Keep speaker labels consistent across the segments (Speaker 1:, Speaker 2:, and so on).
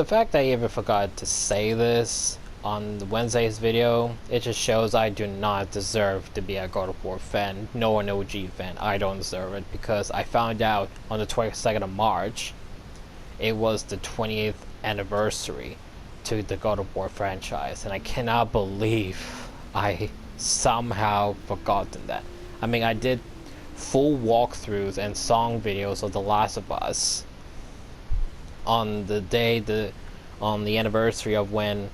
Speaker 1: the fact that I even forgot to say this on Wednesday's video, it just shows I do not deserve to be a God of War fan, nor an OG fan. I don't deserve it, because I found out on the 22nd of March, it was the 20th anniversary to the God of War franchise, and I cannot believe I somehow forgotten that. I mean, I did full walkthroughs and song videos of The Last of Us on the anniversary of when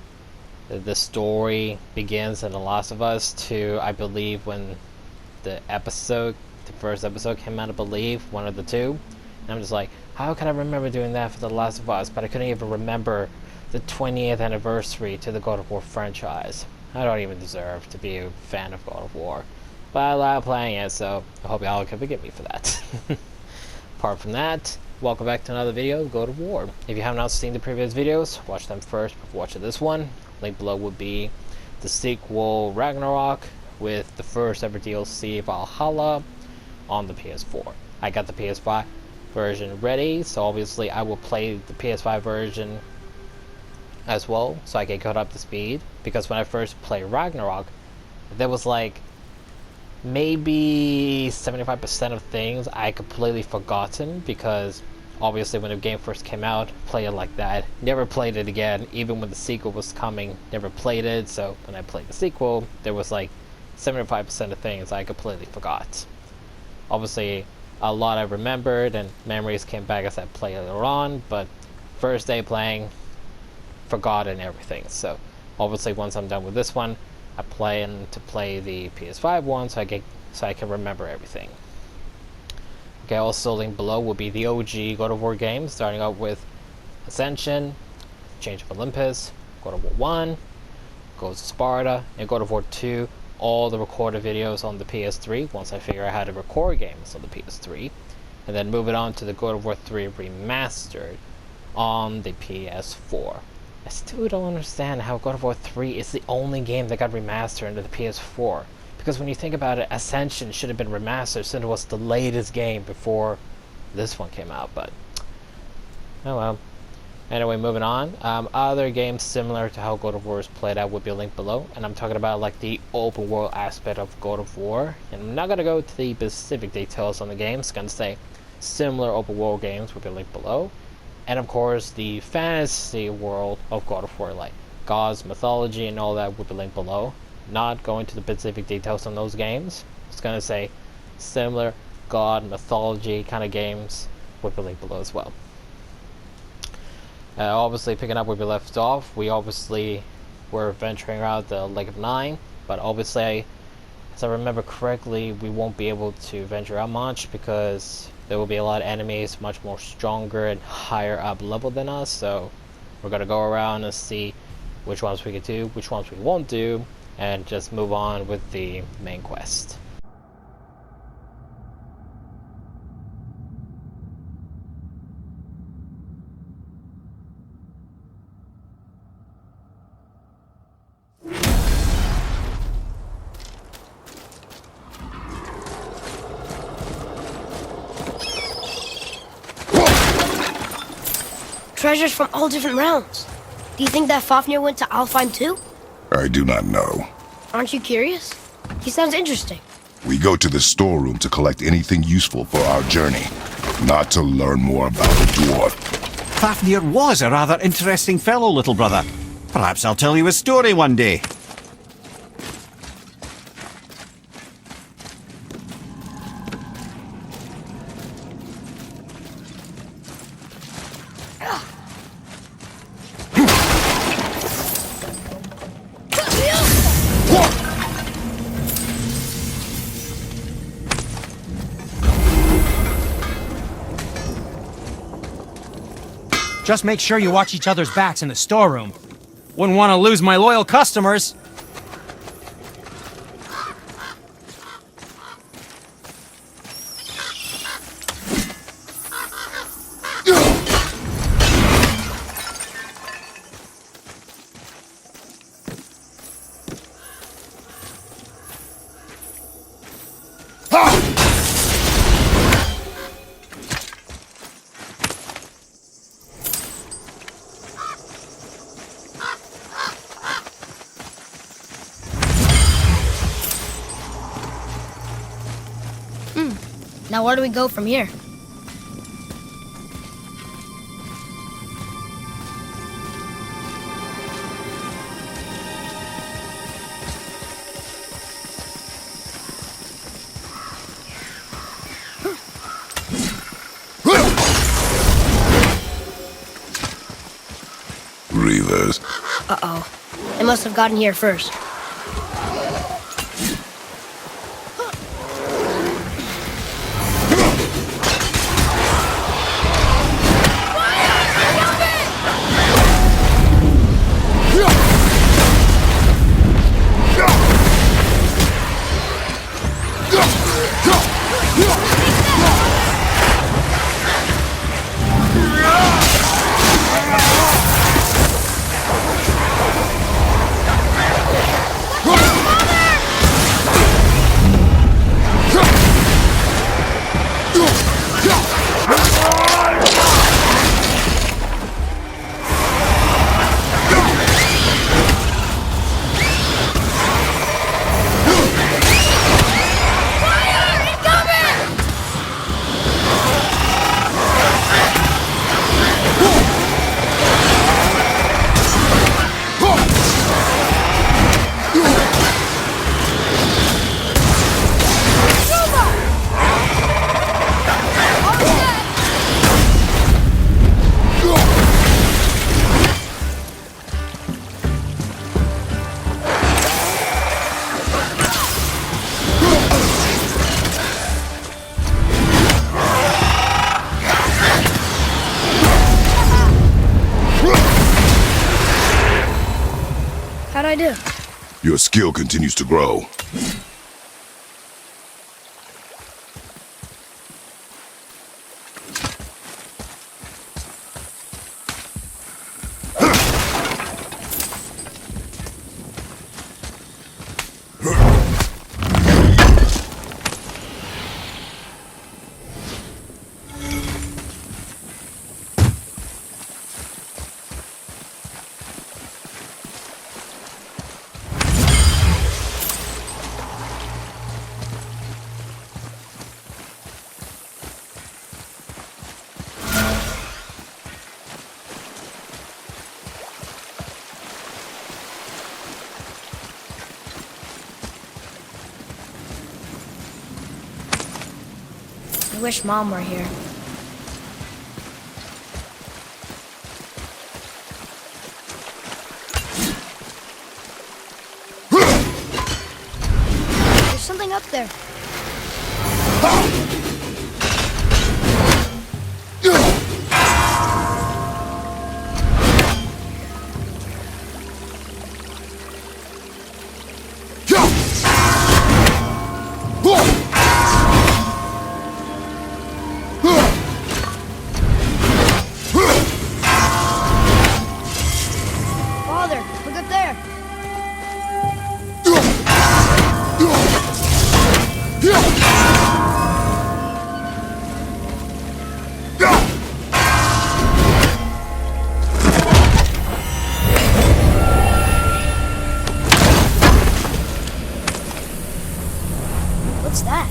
Speaker 1: the story begins in The Last of Us, to I believe when the first episode came out, I believe, one of the two. And I'm just like, how can I remember doing that for The Last of Us, but I couldn't even remember the 20th anniversary to the God of War franchise. I don't even deserve to be a fan of God of War, but I love playing it, so I hope y'all can forgive me for that. Apart from that, welcome back to another video of God of War. If you have not seen the previous videos, watch them first before watching this one. Link below would be the sequel Ragnarok with the first ever DLC Valhalla on the PS4. I got the PS5 version ready, so obviously I will play the PS5 version as well, so I can get up to speed, because when I first played Ragnarok, there was like maybe 75% of things I completely forgotten, because obviously when the game first came out, play it like that, never played it again. Even when the sequel was coming, never played it. So when I played the sequel, there was like 75% of things I completely forgot. Obviously a lot I remembered and memories came back as I played later on, but first day playing, forgotten everything. So obviously once I'm done with this one, I plan to play the PS5 one so I can remember everything. Okay, also linked below will be the OG God of War games, starting out with Ascension, Change of Olympus, God of War 1, Ghost of Sparta, and God of War 2, all the recorded videos on the PS3 once I figure out how to record games on the PS3, and then move it on to the God of War 3 Remastered on the PS4. I still don't understand how God of War 3 is the only game that got remastered into the PS4. Because when you think about it, Ascension should have been remastered since it was the latest game before this one came out, but oh well. Anyway, moving on. Other games similar to how God of War is played out would be linked below, and I'm talking about like the open world aspect of God of War. And I'm not gonna go to the specific details on the games. I'm gonna say similar open world games would be linked below. And of course, the fantasy world of God of War, like gods, mythology, and all that would be linked below. Not going to the specific details on those games. Just gonna say similar god, mythology kind of games would be linked below as well. Obviously, picking up where we left off, we obviously were venturing out the Lake of Nine, but obviously, as I remember correctly, we won't be able to venture out much because there will be a lot of enemies much more stronger and higher up level than us, so we're gonna go around and see which ones we can do, which ones we won't do, and just move on with the main quest.
Speaker 2: Treasures from all different realms. Do you think that Fafnir went to Alfheim too?
Speaker 3: I do not know.
Speaker 2: Aren't you curious? He sounds interesting.
Speaker 3: We go to the storeroom to collect anything useful for our journey, not to learn more about the dwarf.
Speaker 4: Fafnir was a rather interesting fellow, little brother. Perhaps I'll tell you a story one day.
Speaker 5: Just make sure you watch each other's backs in the storeroom. Wouldn't want to lose my loyal customers.
Speaker 2: Now where do we go from here?
Speaker 3: Reavers.
Speaker 2: Uh-oh. They must have gotten here first. How'd I do?
Speaker 3: Your skill continues to grow.
Speaker 2: I wish Mom were here. There's something up there. Father, look up there. What's that?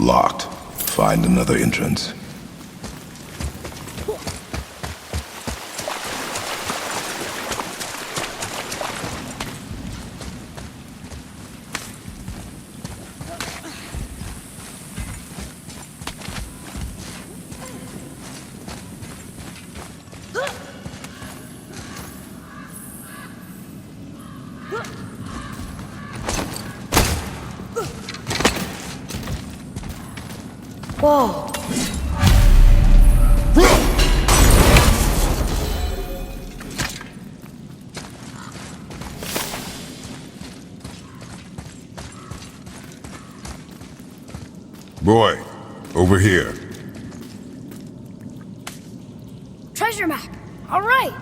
Speaker 3: Locked. Find another entrance.
Speaker 2: Whoa.
Speaker 3: Boy, over here.
Speaker 2: Treasure map. All right.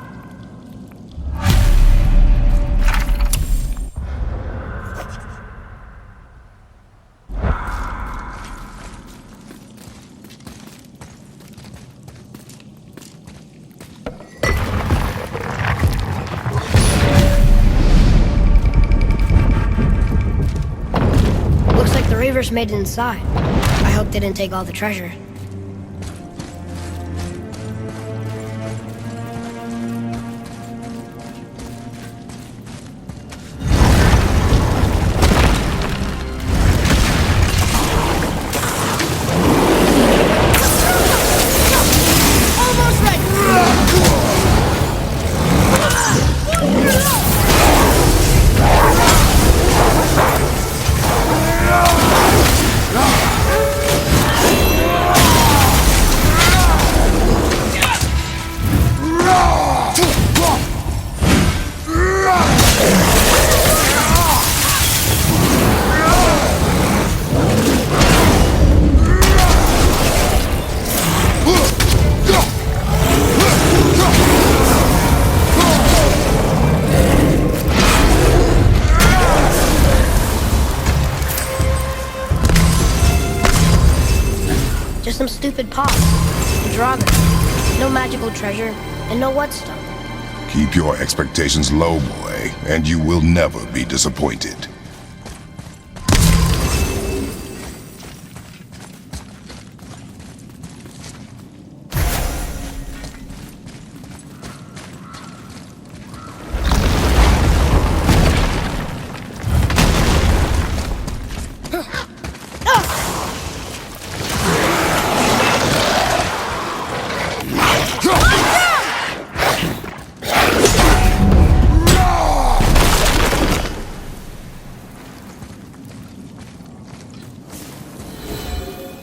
Speaker 2: Looks like the Reavers made it inside. I hope they didn't take all the treasure. Almost ready. Just some stupid pots and Draugr. No magical treasure and no whetstone.
Speaker 3: Keep your expectations low, boy, and you will never be disappointed.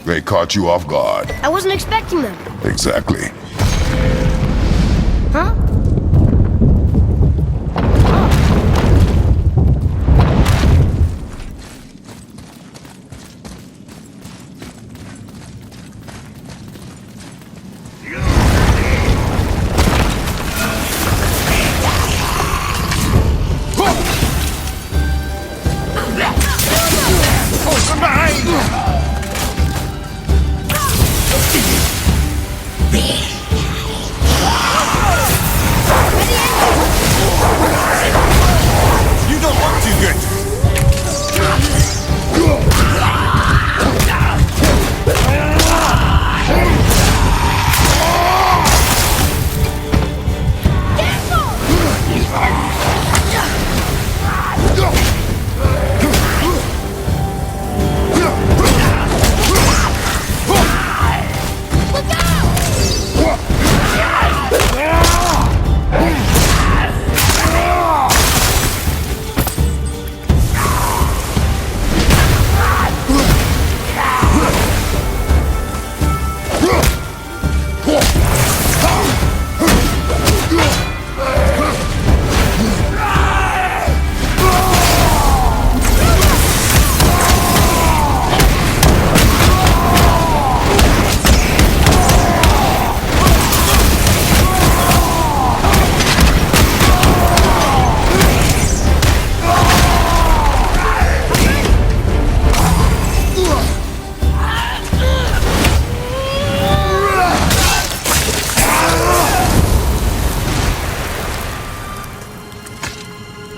Speaker 3: They caught you off guard.
Speaker 2: I wasn't expecting them.
Speaker 3: Exactly.
Speaker 2: Huh?
Speaker 3: You don't look too good.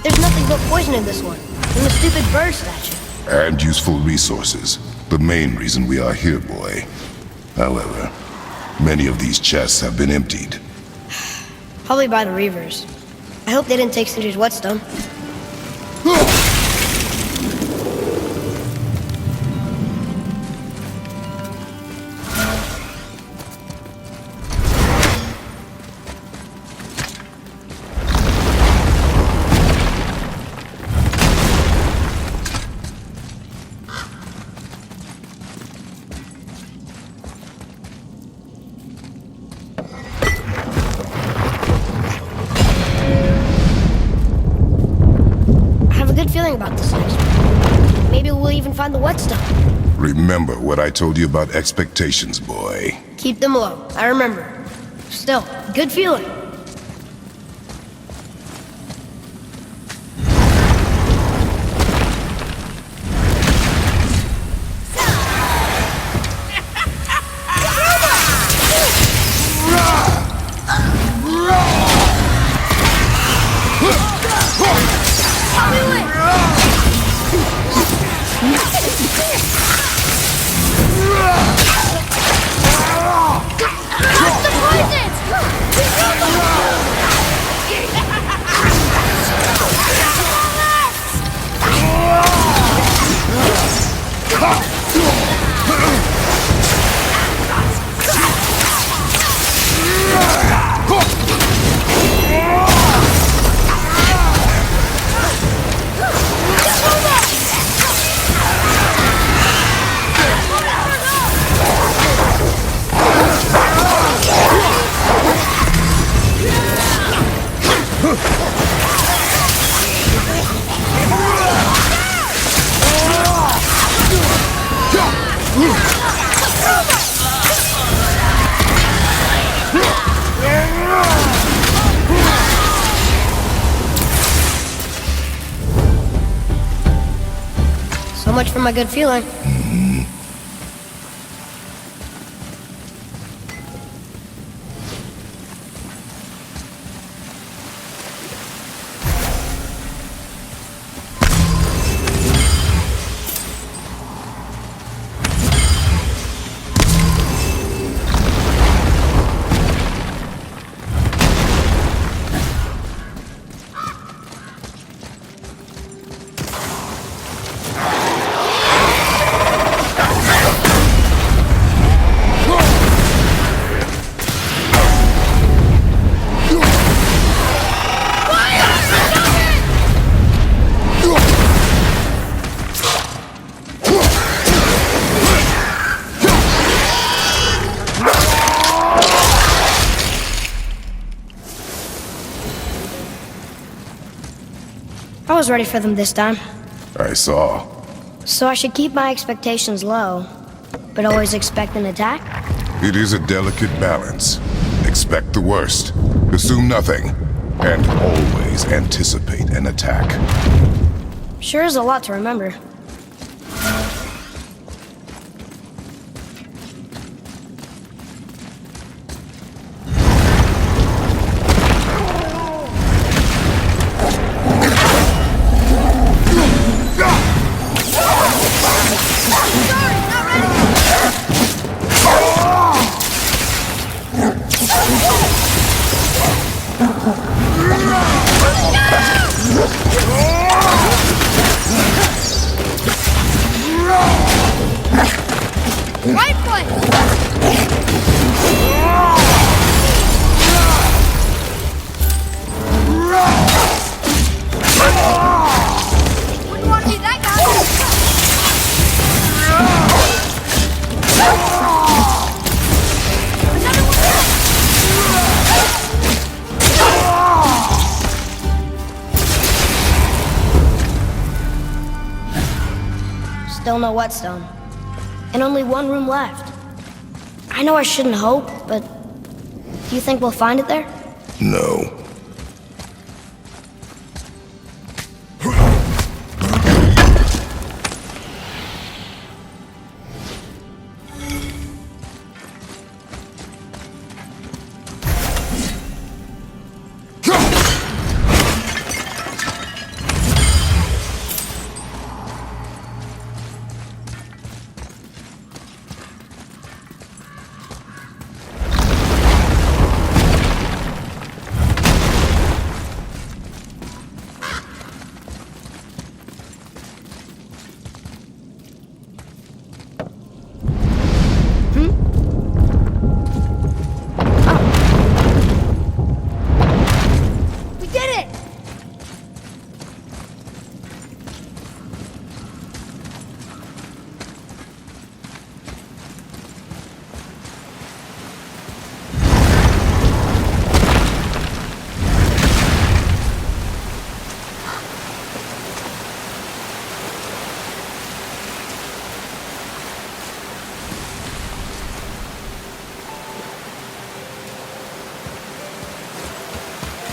Speaker 2: There's nothing but poison in this one. And the stupid bird statue.
Speaker 3: And useful resources. The main reason we are here, boy. However, many of these chests have been emptied.
Speaker 2: Probably by the Reavers. I hope they didn't take Cinder's whetstone. I have a good feeling about this next one. Maybe we'll even find the whetstone.
Speaker 3: Remember what I told you about expectations, boy.
Speaker 2: Keep them low. I remember. Still, good feeling. So much for my good feeling. I was ready for them this time.
Speaker 3: I saw.
Speaker 2: So I should keep my expectations low, but always expect an attack?
Speaker 3: It is a delicate balance. Expect the worst, assume nothing, and always anticipate an attack.
Speaker 2: Sure is a lot to remember.
Speaker 6: Right foot! Wouldn't want to be that guy. Another
Speaker 2: one. Still no whetstone. And only one room left. I know I shouldn't hope, but do you think we'll find it there?
Speaker 3: No.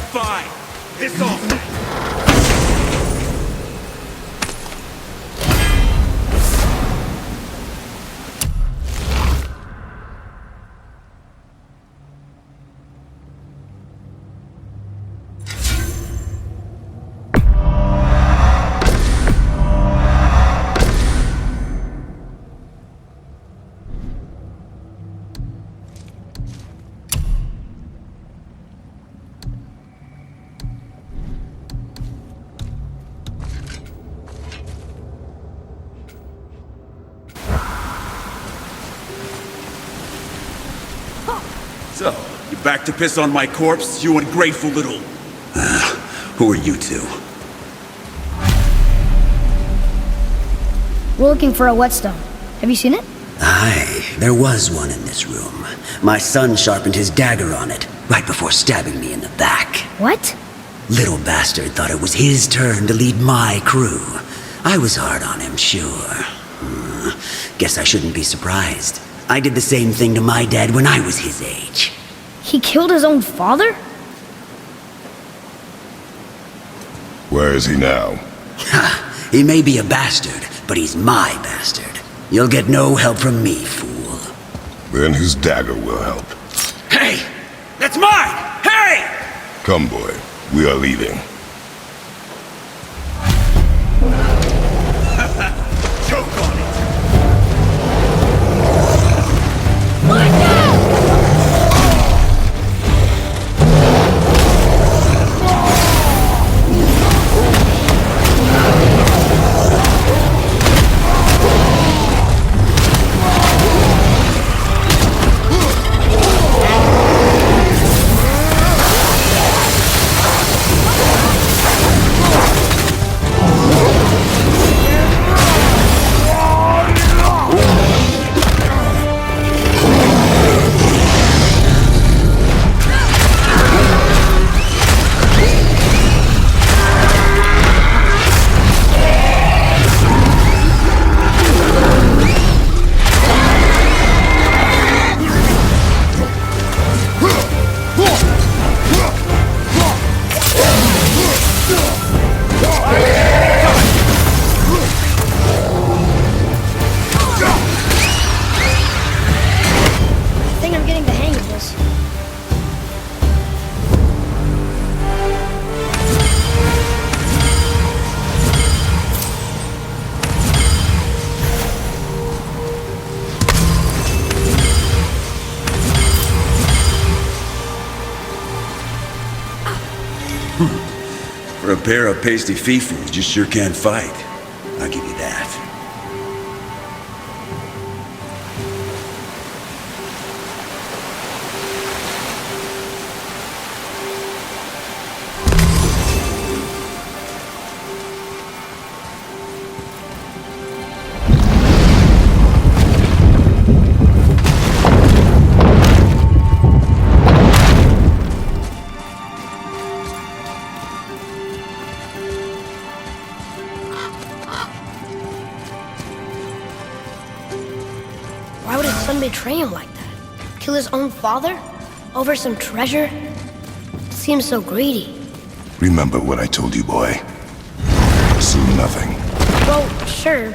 Speaker 7: fine. Piss off. So, you back to piss on my corpse, you ungrateful little... who are you two?
Speaker 2: We're looking for a whetstone. Have you seen it?
Speaker 8: Aye, there was one in this room. My son sharpened his dagger on it, right before stabbing me in the back.
Speaker 2: What?
Speaker 8: Little bastard thought it was his turn to lead my crew. I was hard on him, sure. Guess I shouldn't be surprised. I did the same thing to my dad when I was his age.
Speaker 2: He killed his own father?
Speaker 3: Where is he now?
Speaker 8: Ha! He may be a bastard, but he's my bastard. You'll get no help from me, fool.
Speaker 3: Then his dagger will help.
Speaker 7: Hey! That's mine! Hey!
Speaker 3: Come, boy. We are leaving.
Speaker 7: Choke on it! For a pair of pasty fee-fools, you sure can fight. I'll give you that.
Speaker 2: Why would his son betray him like that? Kill his own father? Over some treasure? Seems so greedy.
Speaker 3: Remember what I told you, boy. Assume nothing.
Speaker 2: Well, sure.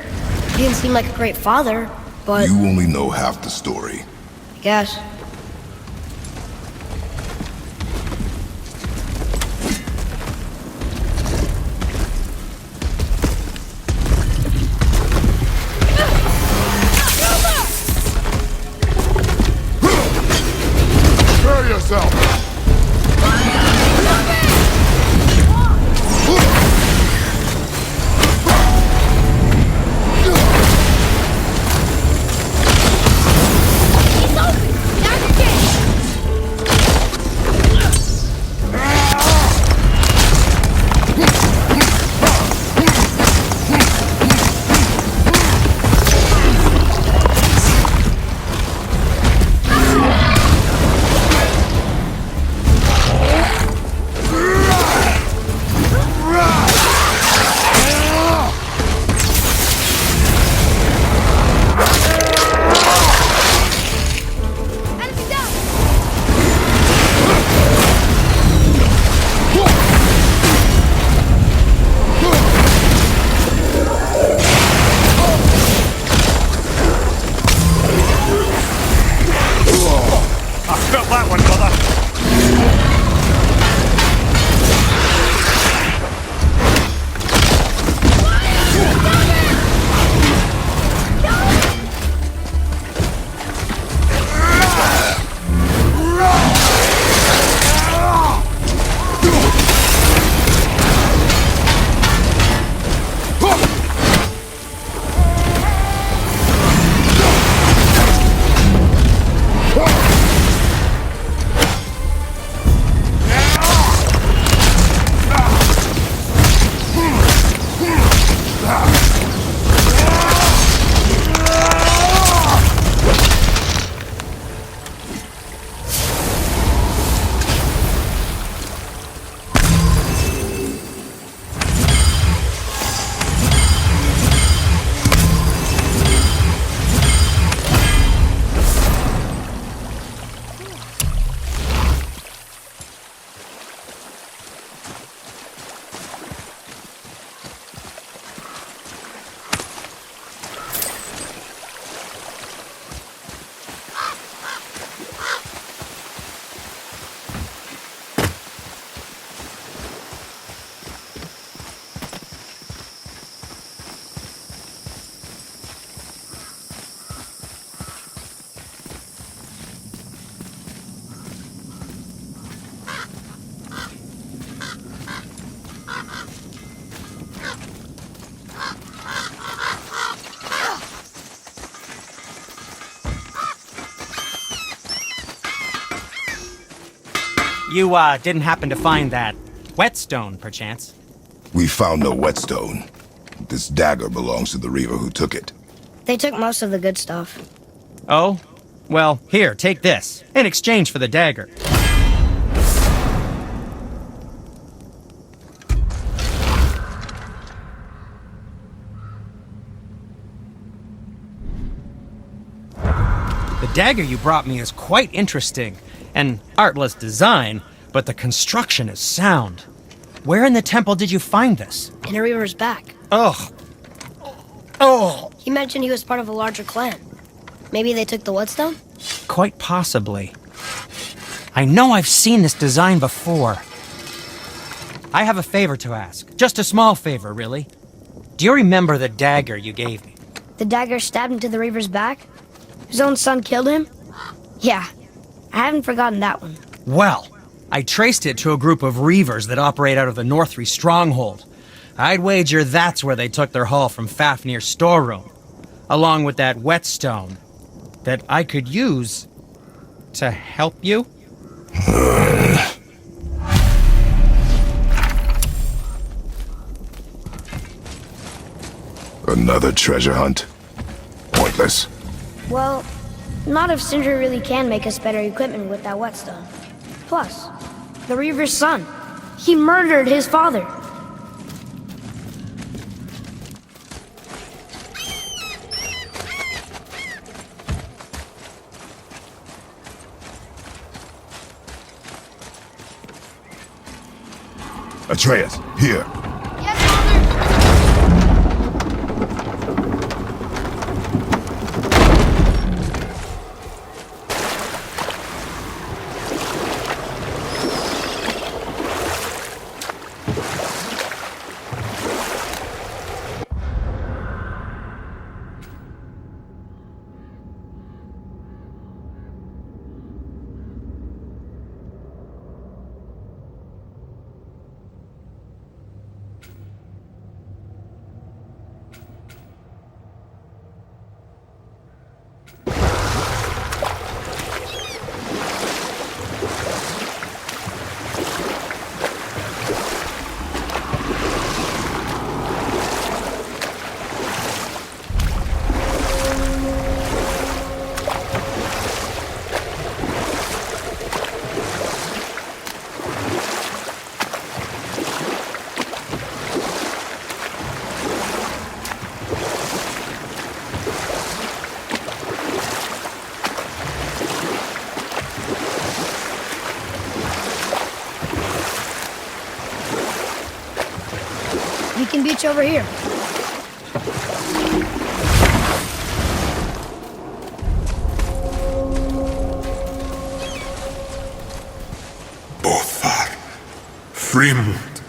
Speaker 2: He didn't seem like a great father, but...
Speaker 3: You only know half the story.
Speaker 2: I guess.
Speaker 3: Prepare yourself!
Speaker 5: You, didn't happen to find that whetstone, perchance?
Speaker 3: We found no whetstone. This dagger belongs to the Reaver who took it.
Speaker 2: They took most of the good stuff.
Speaker 5: Oh? Well, here, take this, in exchange for the dagger. The dagger you brought me is quite interesting. An artless design, but the construction is sound. Where in the temple did you find this?
Speaker 2: In a Reaver's back.
Speaker 5: Ugh. Oh!
Speaker 2: He mentioned he was part of a larger clan. Maybe they took the whetstone?
Speaker 5: Quite possibly. I know I've seen this design before. I have a favor to ask. Just a small favor, really. Do you remember the dagger you gave me?
Speaker 2: The dagger stabbed into the Reaver's back? His own son killed him? Yeah, I haven't forgotten that one.
Speaker 5: Well, I traced it to a group of Reavers that operate out of the Northree stronghold. I'd wager that's where they took their haul from Fafnir's storeroom, along with that whetstone that I could use to help you.
Speaker 3: Another treasure hunt? Pointless.
Speaker 2: Well, not if Sindri really can make us better equipment with that whetstone. Plus, the Reaver's son. He murdered his father.
Speaker 3: Atreus, here.
Speaker 6: Yes, Father!
Speaker 2: We can beach over here.
Speaker 9: Bothar, Frimund,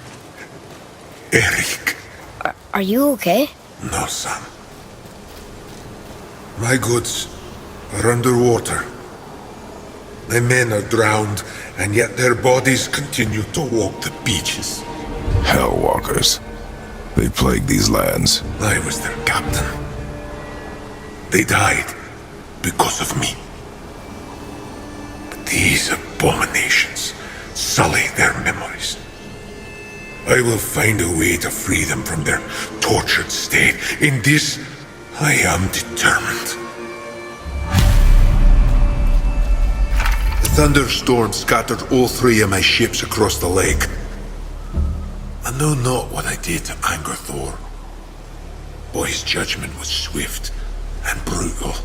Speaker 9: Erik.
Speaker 2: Are you okay?
Speaker 9: No, son. My goods are underwater. My men are drowned, and yet their bodies continue to walk the beaches.
Speaker 3: Hellwalkers. They plague these lands.
Speaker 9: I was their captain. They died because of me. But these abominations sully their memories. I will find a way to free them from their tortured state. In this, I am determined. The thunderstorm scattered all 3 of my ships across the lake. I know not what I did to anger Thor. But his judgment was swift and brutal.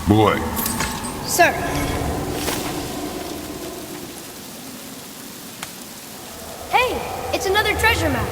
Speaker 3: Boy,
Speaker 2: Sir. Hey, it's another treasure map.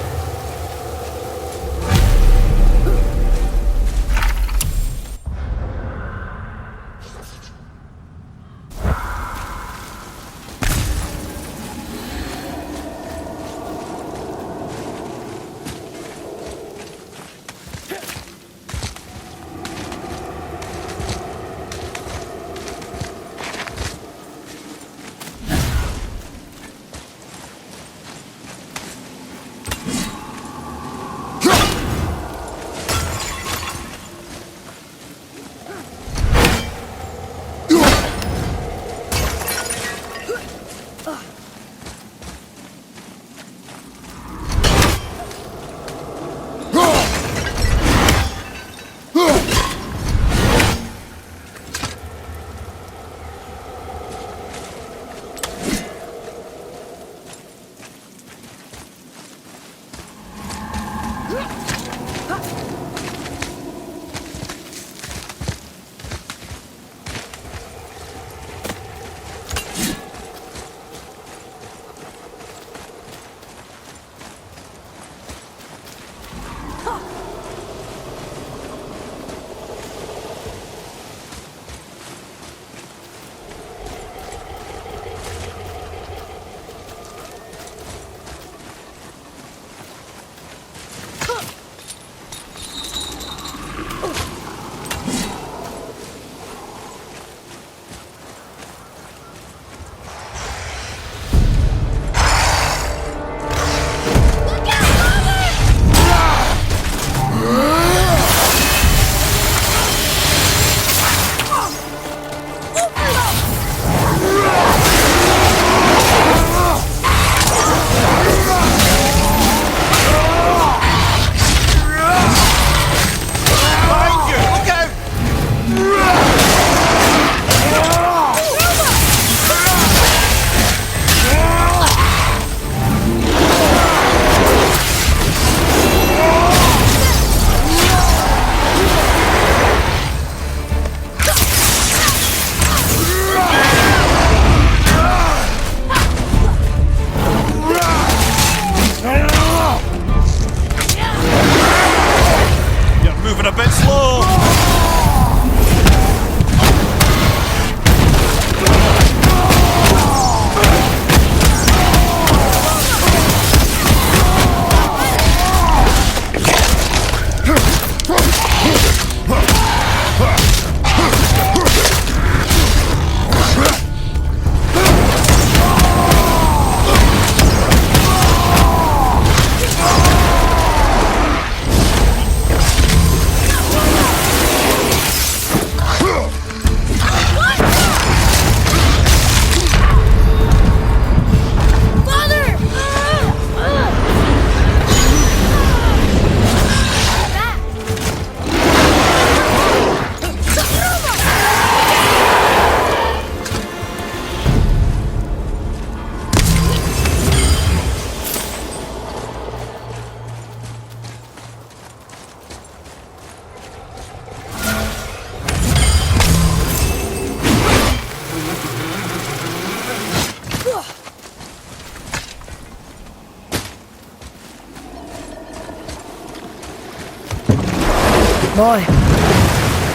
Speaker 2: Boy,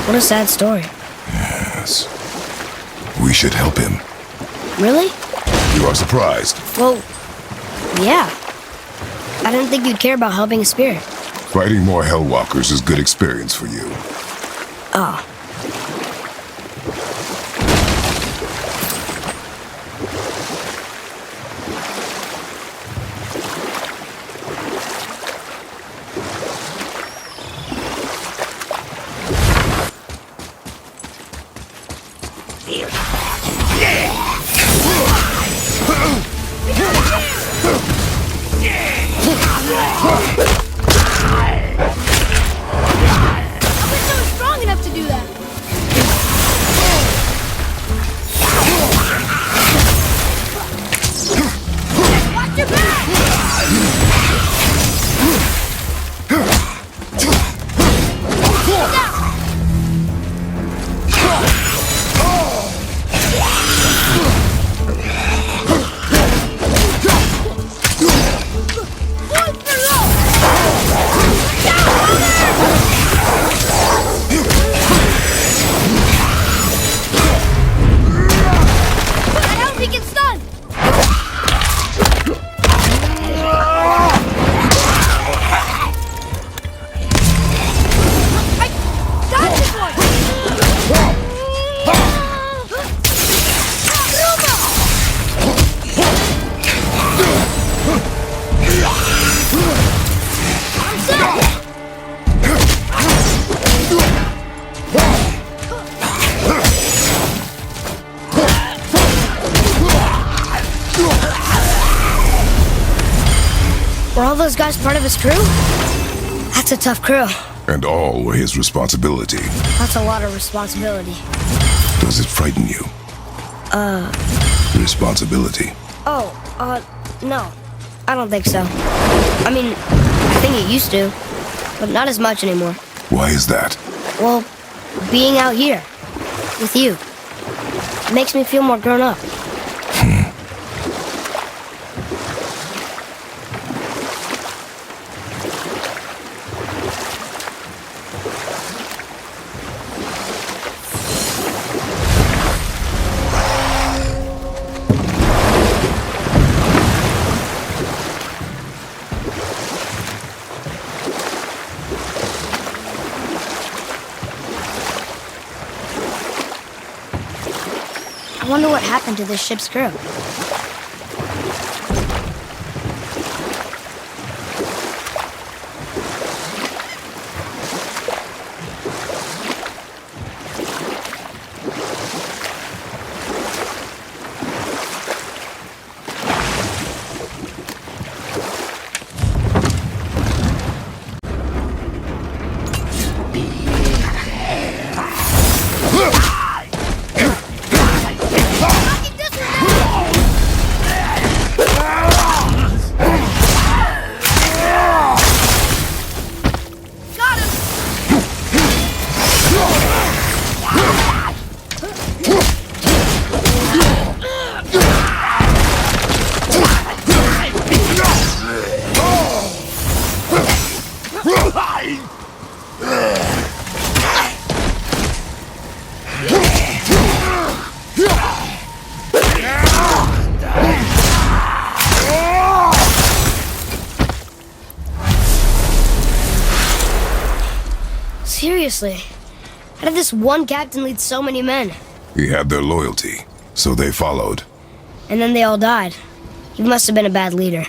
Speaker 2: what a sad story.
Speaker 3: Yes. We should help him.
Speaker 2: Really?
Speaker 3: You are surprised.
Speaker 2: Well, yeah. I didn't think you'd care about helping a spirit.
Speaker 3: Fighting more Hellwalkers is good experience for you.
Speaker 2: Oh.
Speaker 6: Strong enough to do that.
Speaker 2: those guys part of his crew? That's a tough crew.
Speaker 3: And all were his responsibility.
Speaker 2: That's a lot of responsibility.
Speaker 3: Does it frighten you? Responsibility.
Speaker 2: Oh, no. I don't think so. I mean, I think it used to, but not as much anymore.
Speaker 3: Why is that?
Speaker 2: Well, being out here, with you, it makes me feel more grown up. I wonder what happened to this ship's crew. Seriously, how did this one captain lead so many men?
Speaker 3: He had their loyalty, so they followed.
Speaker 2: And then they all died. He must have been a bad leader.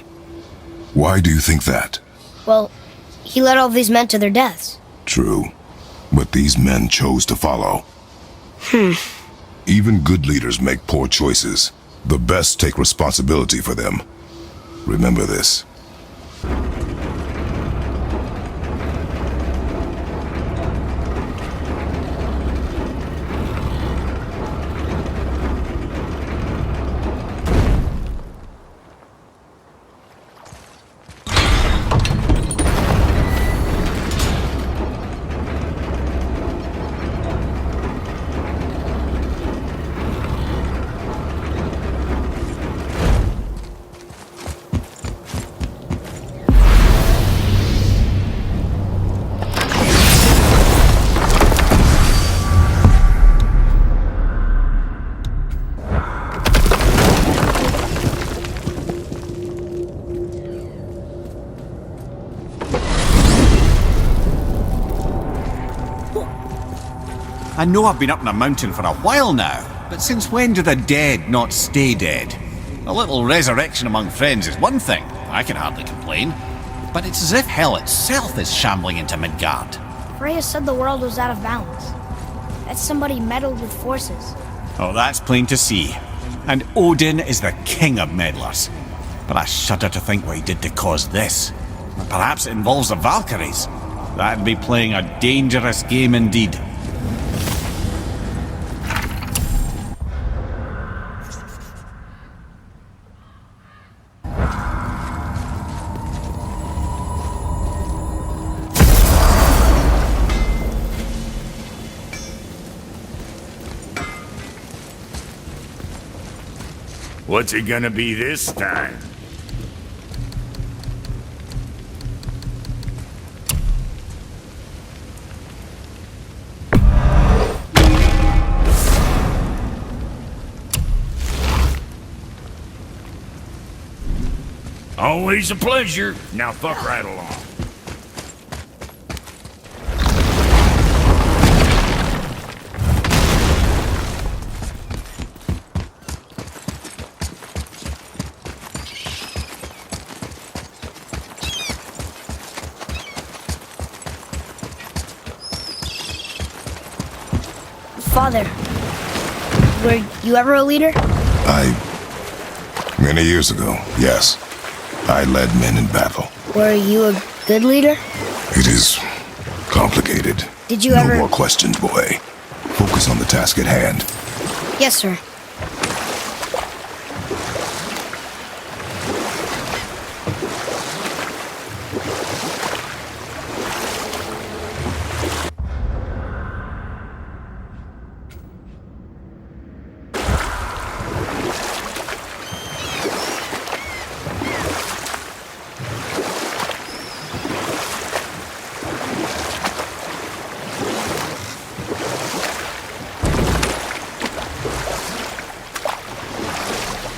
Speaker 3: Why do you think that?
Speaker 2: Well, he led all these men to their deaths.
Speaker 3: True, but these men chose to follow. Even good leaders make poor choices. The best take responsibility for them. Remember this.
Speaker 4: I know I've been up in a mountain for a while now, but since when do the dead not stay dead? A little resurrection among friends is one thing, I can hardly complain. But it's as if hell itself is shambling into Midgard.
Speaker 2: Freya said the world was out of balance. That somebody meddled with forces.
Speaker 4: Oh, that's plain to see. And Odin is the king of meddlers. But I shudder to think what he did to cause this. Perhaps it involves the Valkyries. That'd be playing a dangerous game indeed.
Speaker 10: What's it gonna be this time? Always a pleasure. Now fuck right along.
Speaker 2: Father, were you ever a leader?
Speaker 3: Many years ago, yes. I led men in battle.
Speaker 2: Were you a good leader?
Speaker 3: It is complicated.
Speaker 2: Did you
Speaker 3: No
Speaker 2: ever...
Speaker 3: more questions, boy. Focus on the task at hand.
Speaker 2: Yes, sir.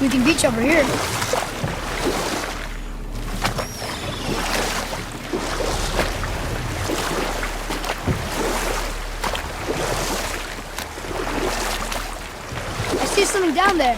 Speaker 2: We can beach over here. I see something down there.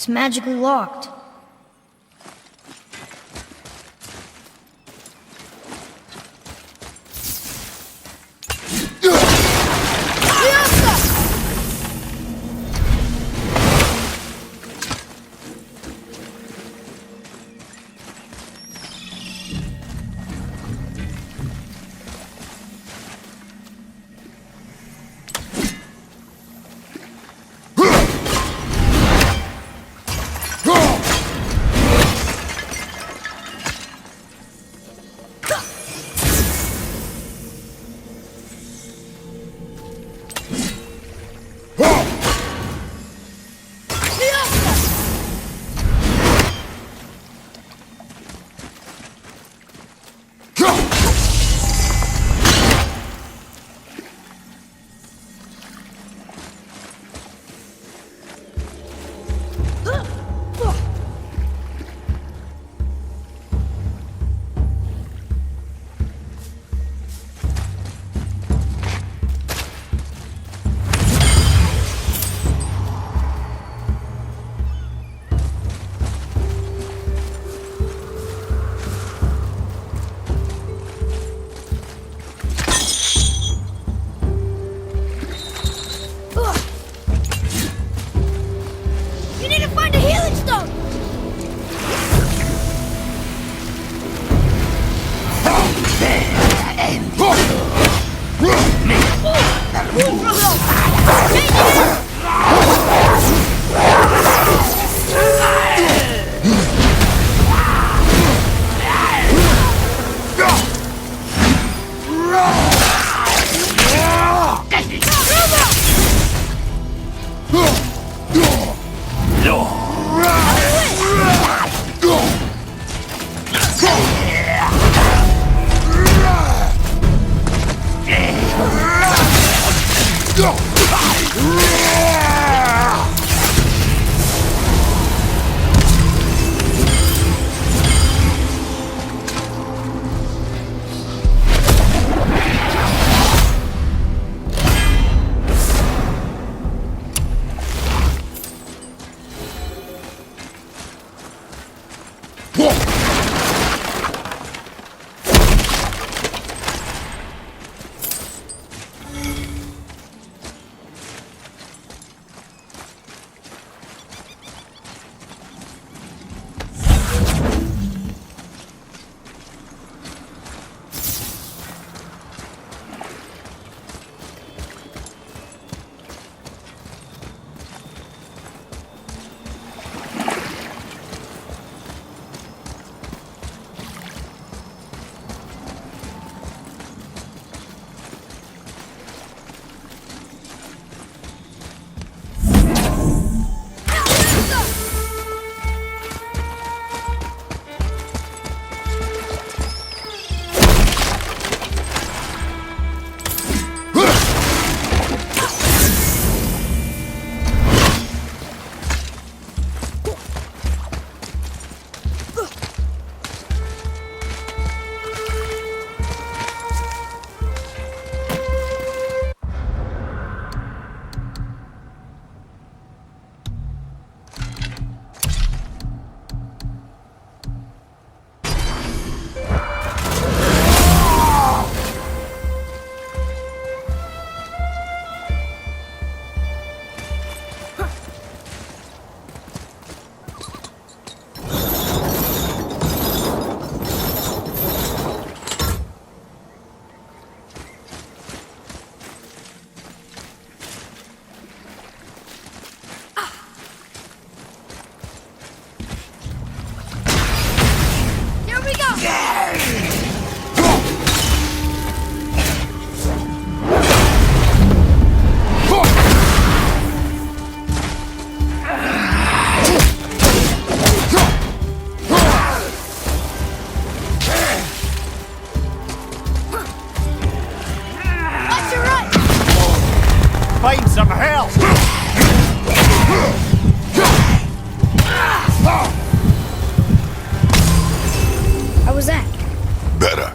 Speaker 2: It's magically locked.
Speaker 4: find some help!
Speaker 2: How was that?
Speaker 3: Better.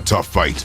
Speaker 3: tough fight.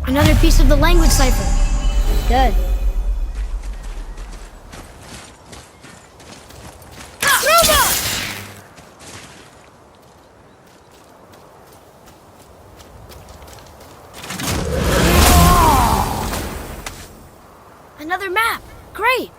Speaker 2: Another piece of the language cipher. Good. Another map. Great.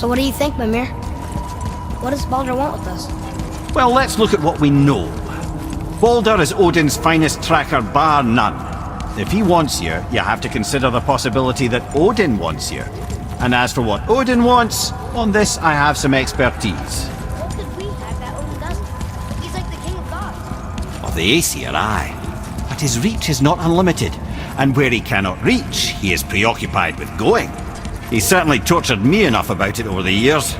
Speaker 2: So what do you think, Mimir? What does Baldur want with us?
Speaker 4: Well, let's look at what we know. Baldur is Odin's finest tracker bar none. If he wants you, you have to consider the possibility that Odin wants you. And as for what Odin wants, on this I have some expertise.
Speaker 2: What could we have that Odin doesn't? He's like the king of gods.
Speaker 4: Of the Aesir, aye. But his reach is not unlimited, and where he cannot reach, he is preoccupied with going. He's certainly tortured me enough about it over the years.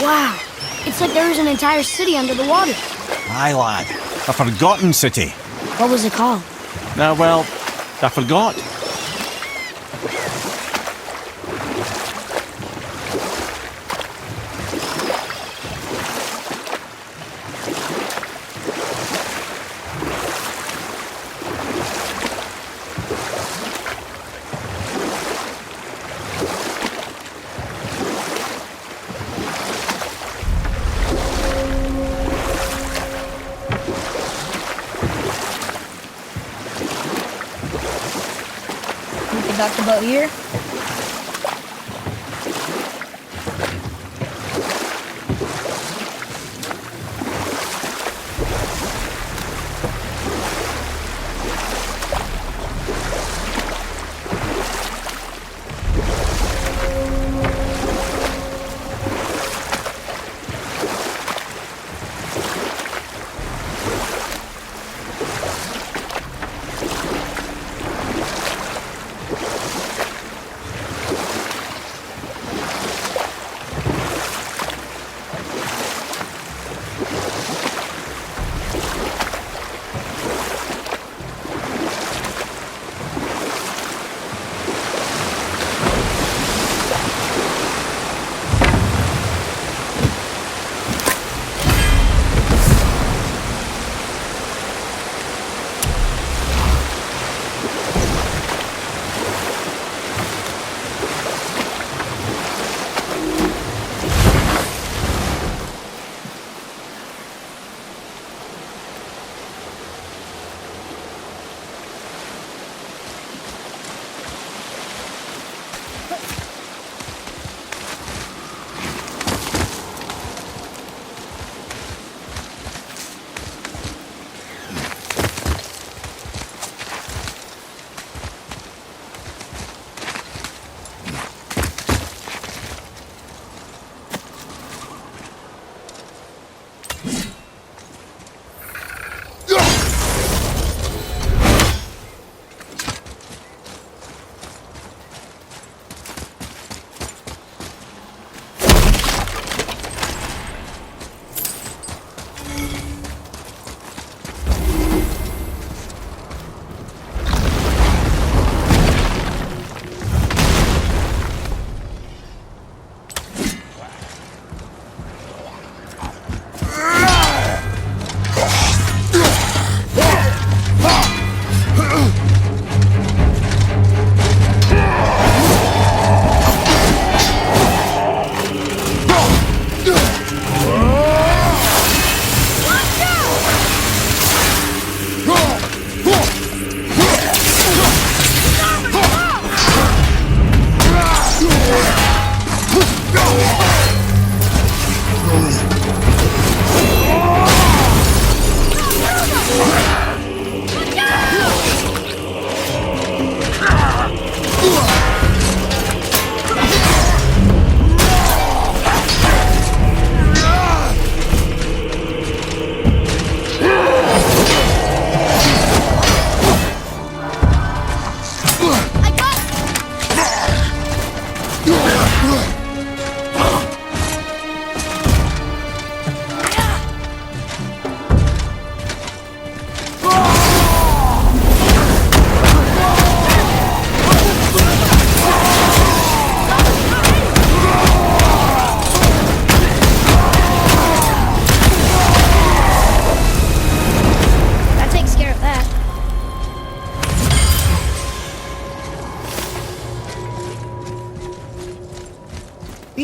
Speaker 2: Wow, it's like there was an entire city under the water.
Speaker 4: Aye, lad. A forgotten city.
Speaker 2: What was it called?
Speaker 4: Well, I forgot.
Speaker 2: We could dock the boat here.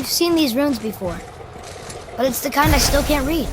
Speaker 2: We've seen these runes before, but it's the kind I still can't read.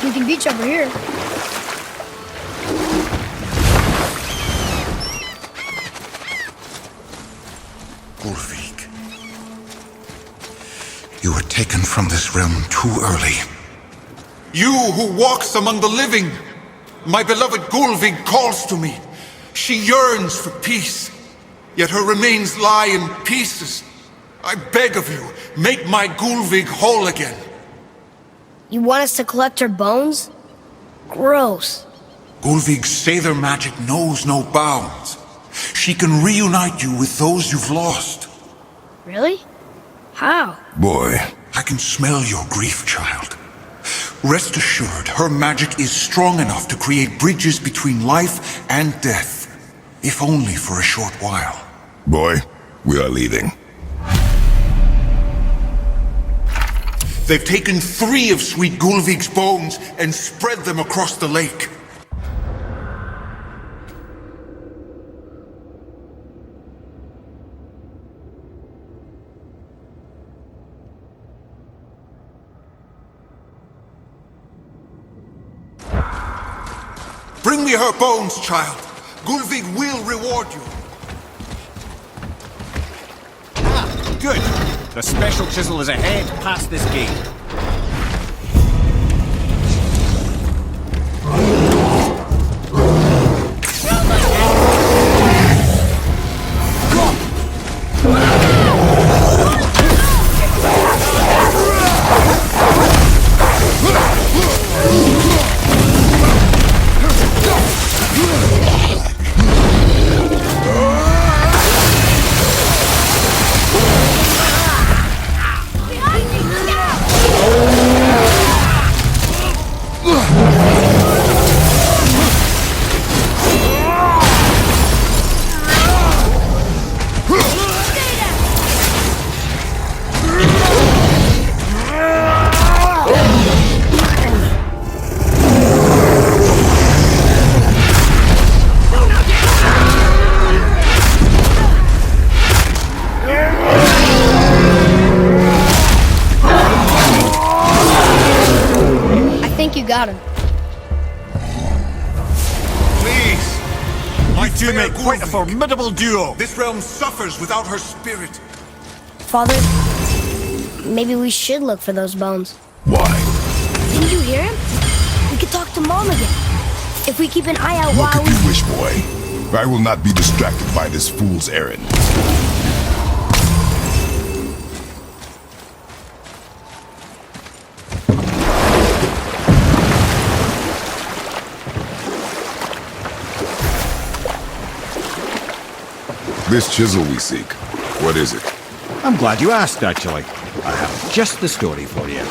Speaker 2: We can beach over here.
Speaker 9: Gulvig. You were taken from this realm too early. You who walks among the living! My beloved Gulvig calls to me. She yearns for peace, yet her remains lie in pieces. I beg of you, make my Gulvig whole again.
Speaker 2: You want us to collect her bones? Gross.
Speaker 9: Gulvig's Sather magic knows no bounds. She can reunite you with those you've lost.
Speaker 2: Really? How?
Speaker 3: Boy,
Speaker 9: I can smell your grief, child. Rest assured, her magic is strong enough to create bridges between life and death, if only for a short while.
Speaker 3: boy, we are leaving.
Speaker 9: They've taken 3 of Sweet Gulvig's bones and spread them across the lake. Bring me her bones, child. Gulvig will reward you.
Speaker 4: Ah, good. The special chisel is ahead past this gate.
Speaker 2: You got him.
Speaker 9: Please!
Speaker 4: You two make quite a formidable duo.
Speaker 9: This realm suffers without her spirit.
Speaker 2: Father, maybe we should look for those bones.
Speaker 3: Why?
Speaker 2: Didn't you hear him? We could talk to Mom again. If we keep an eye out
Speaker 3: Look
Speaker 2: while
Speaker 3: if you wish, boy. I will not be distracted by this fool's errand. This chisel we seek, what is it?
Speaker 4: I'm glad you asked, actually. I have just the story for you.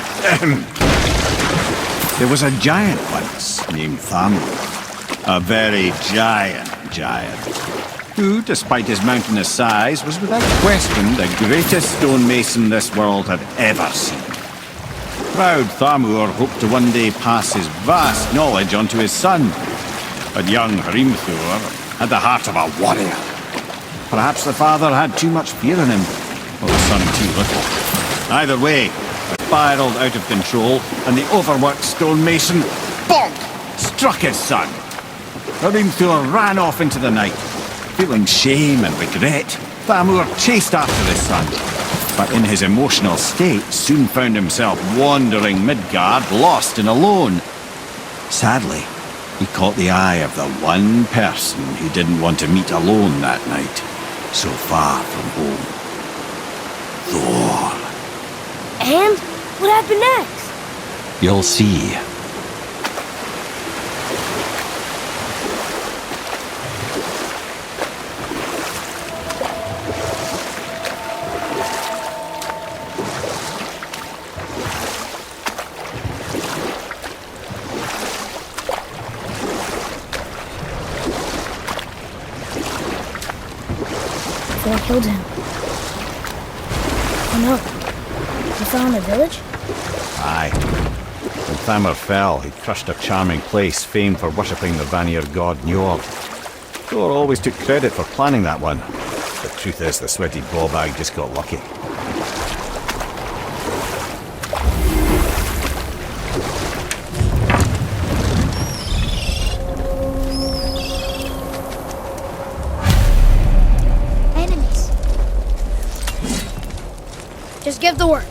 Speaker 4: There was a giant once named Thamur. A very giant. who, despite his mountainous size, was without question the greatest stonemason this world had ever seen. Proud Thamur hoped to one day pass his vast knowledge on to his son. But young Hrimthur had the heart of a warrior. Perhaps the father had too much fear in him, or the son too little. Either way, it spiraled out of control, and the overworked stonemason, bonk, struck his son. Hrimthur ran off into the night. Feeling shame and regret, Thamur chased after his son, but in his emotional state soon found himself wandering Midgard, lost and alone. Sadly, he caught the eye of the one person who didn't want to meet alone that night, so far from home. Thor.
Speaker 2: And what happened next?
Speaker 4: You'll see.
Speaker 2: Thor killed him. Oh no. He fell in the village?
Speaker 4: Aye. When Thamur fell, he crushed a charming place famed for worshipping the Vanir god Njord. Thor always took credit for planning that one. The truth is, the sweaty ballbag just got lucky.
Speaker 6: Enemies. Just give the word.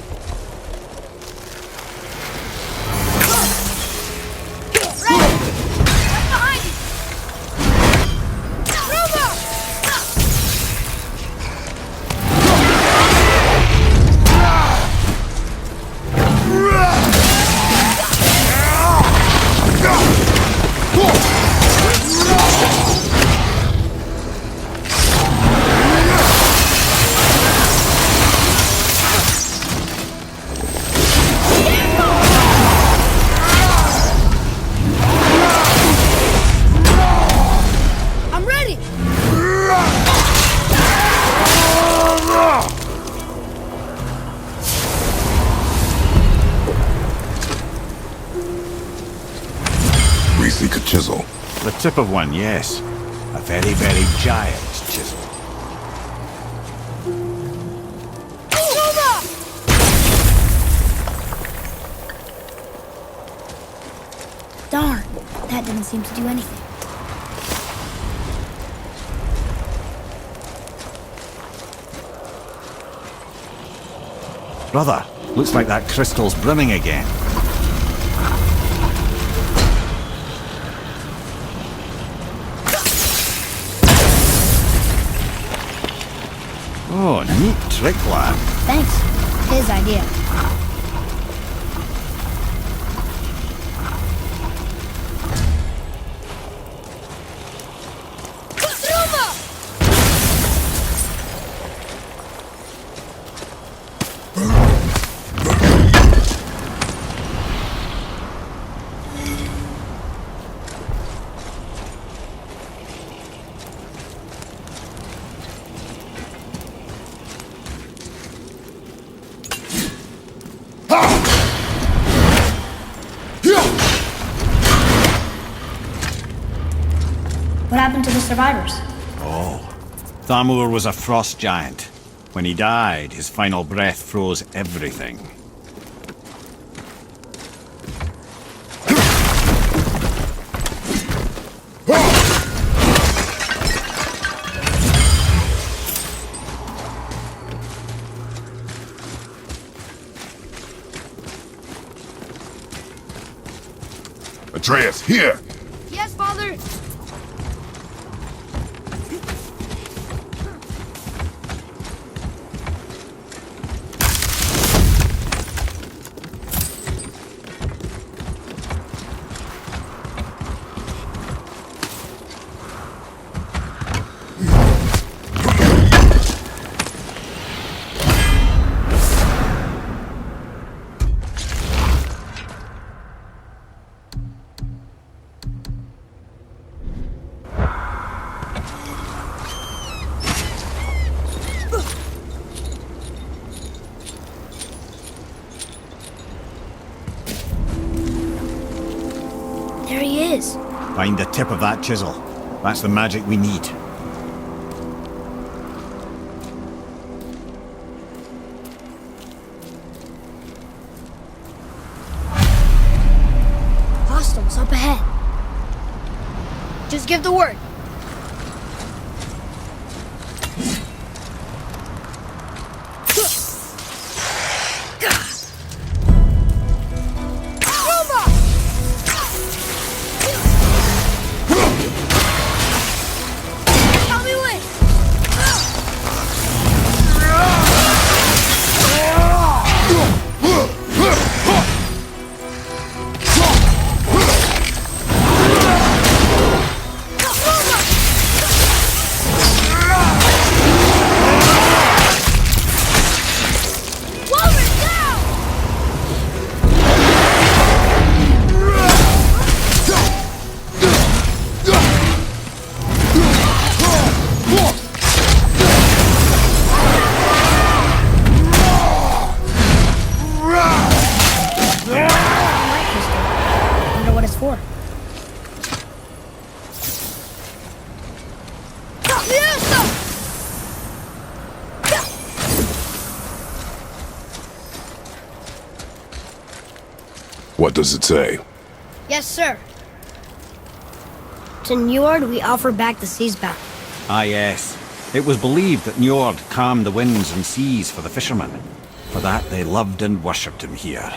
Speaker 3: We seek a chisel.
Speaker 4: The tip of one, yes. A very, very giant chisel.
Speaker 2: Darn, that didn't seem to do anything.
Speaker 4: Brother, looks like that crystal's brimming again. Oh, neat trick, lad.
Speaker 2: Thanks. His idea. What happened to the survivors?
Speaker 4: Oh, Thamur was a frost giant. When he died, his final breath froze everything.
Speaker 3: Atreus, here!
Speaker 6: Yes, Father.
Speaker 2: There he is.
Speaker 4: Find the tip of that chisel. That's the magic we need.
Speaker 2: Hostiles up ahead.
Speaker 6: Just give the word. Help me win! Wolverine, down!
Speaker 2: Wonder what it's for.
Speaker 3: What does it say?
Speaker 6: Yes, sir.
Speaker 2: To Njord, we offer back the seas bound.
Speaker 4: Ah, yes. It was believed that Njord calmed the winds and seas for the fishermen. For that, they loved and worshipped him here.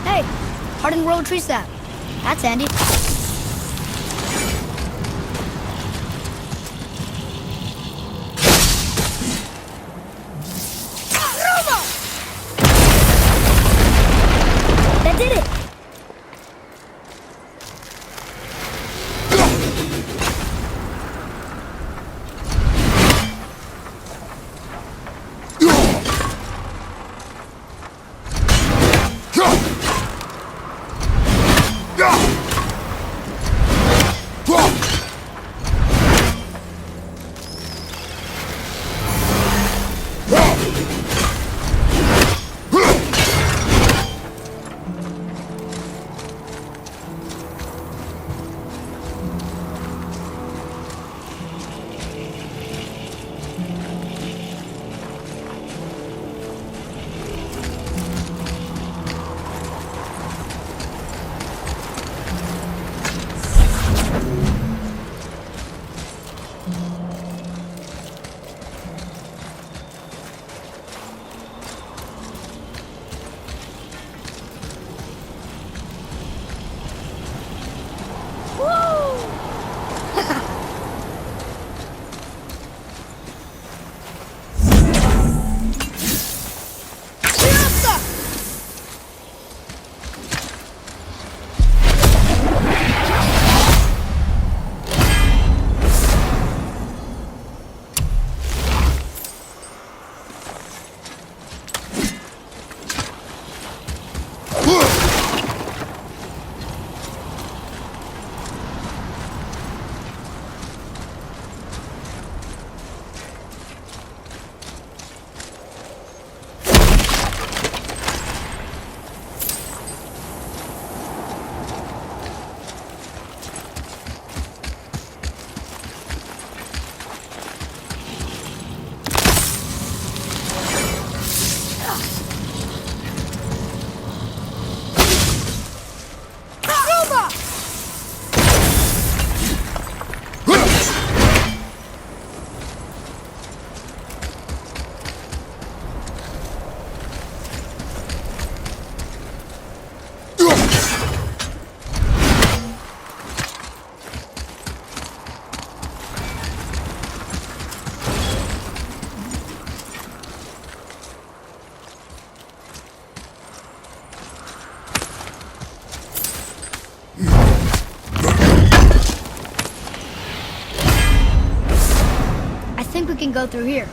Speaker 6: Hey, hardened royal tree sap. That's handy.
Speaker 2: That did it!
Speaker 6: can go through here.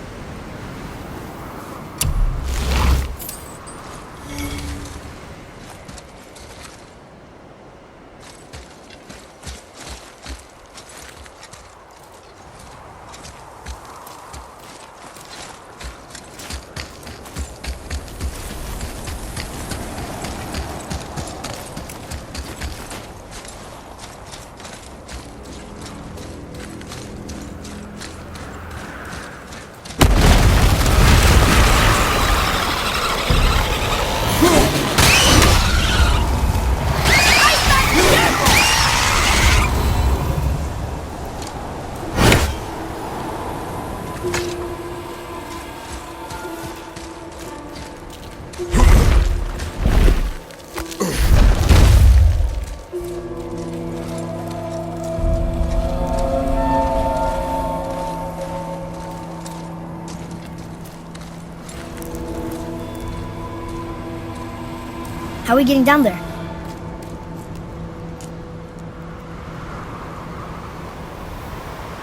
Speaker 2: How are we getting down there?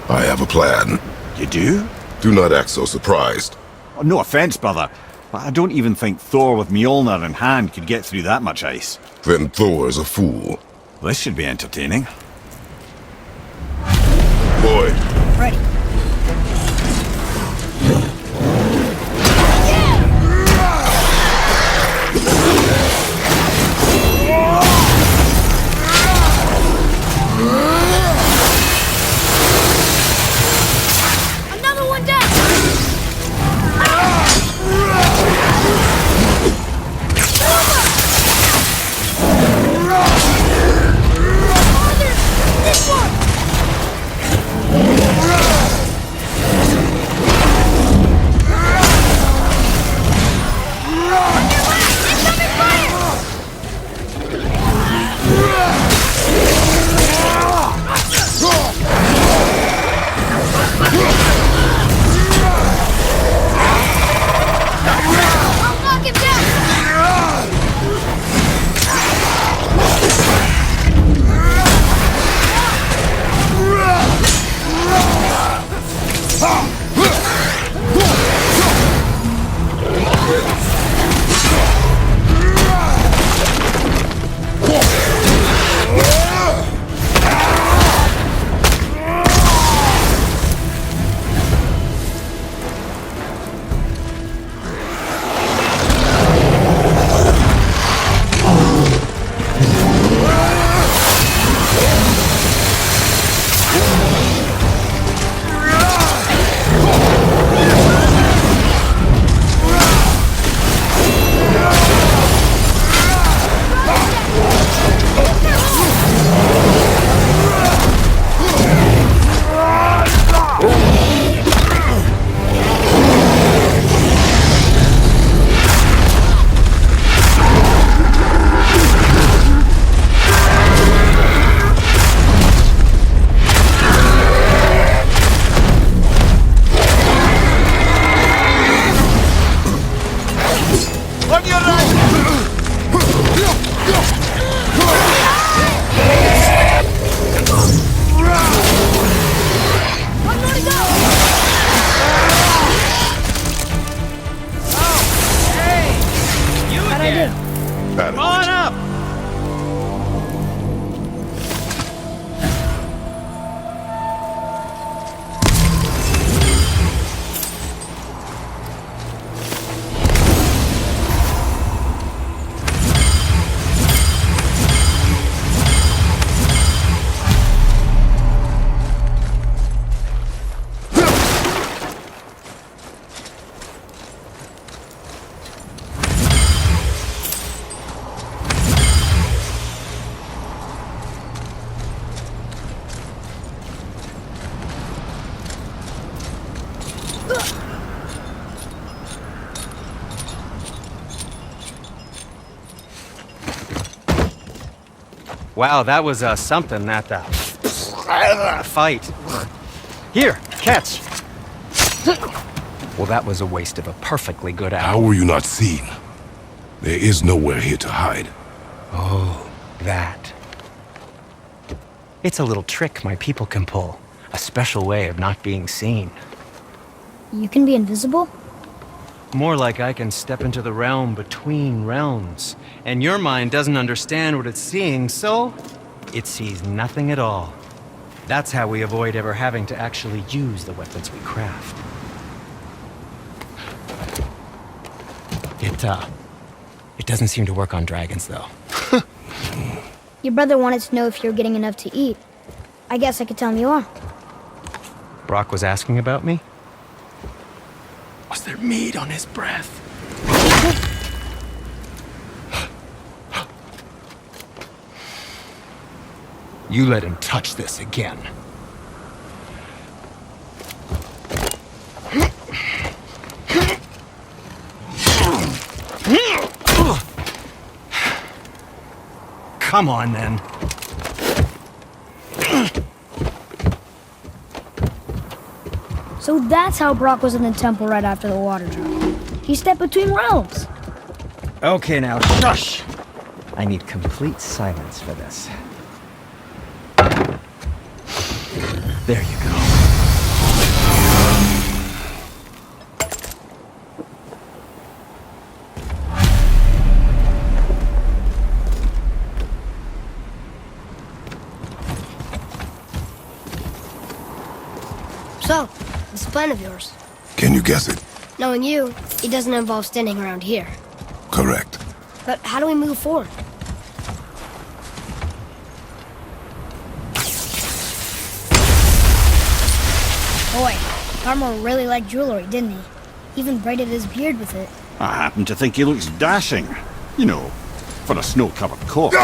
Speaker 3: I have a plan.
Speaker 4: You do?
Speaker 3: Do not act so surprised.
Speaker 4: Oh, no offense, brother, but I don't even think Thor with Mjolnir in hand could get through that much ice.
Speaker 3: Then Thor's a fool.
Speaker 4: This should be entertaining.
Speaker 3: Boy,
Speaker 2: Ready.
Speaker 6: Another one down! Farther! This one! Incoming fire! I'll knock him down! One more to go!
Speaker 5: You again!
Speaker 3: Adam.
Speaker 5: Come on up! Wow, that was something, that fight. Here, catch. Well, that was a waste of a perfectly good
Speaker 3: How
Speaker 5: hour.
Speaker 3: were you not seen? There is nowhere here to hide.
Speaker 5: Oh, that. It's a little trick my people can pull. A special way of not being seen.
Speaker 6: You can be invisible?
Speaker 5: More like I can step into the realm between realms. And your mind doesn't understand what it's seeing, so it sees nothing at all. That's how we avoid ever having to actually use the weapons we craft. It doesn't seem to work on dragons, though.
Speaker 6: Your brother wanted to know if you're getting enough to eat. I guess I could tell him you are.
Speaker 5: Brock was asking about me? Was there meat on his breath? You let him touch this again. Come on, then.
Speaker 6: So that's how Brock was in the temple right after the water drop. He stepped between realms.
Speaker 5: Okay, now, shush! I need complete silence for this. There you go.
Speaker 6: So, this plan of yours.
Speaker 3: Can you guess it?
Speaker 6: Knowing you, it doesn't involve standing around here.
Speaker 3: Correct.
Speaker 6: But how do we move forward? Boy, Farmer really liked jewelry, didn't he? Even braided his beard with it.
Speaker 4: I happen to think he looks dashing. You know, for a snow-covered corpse.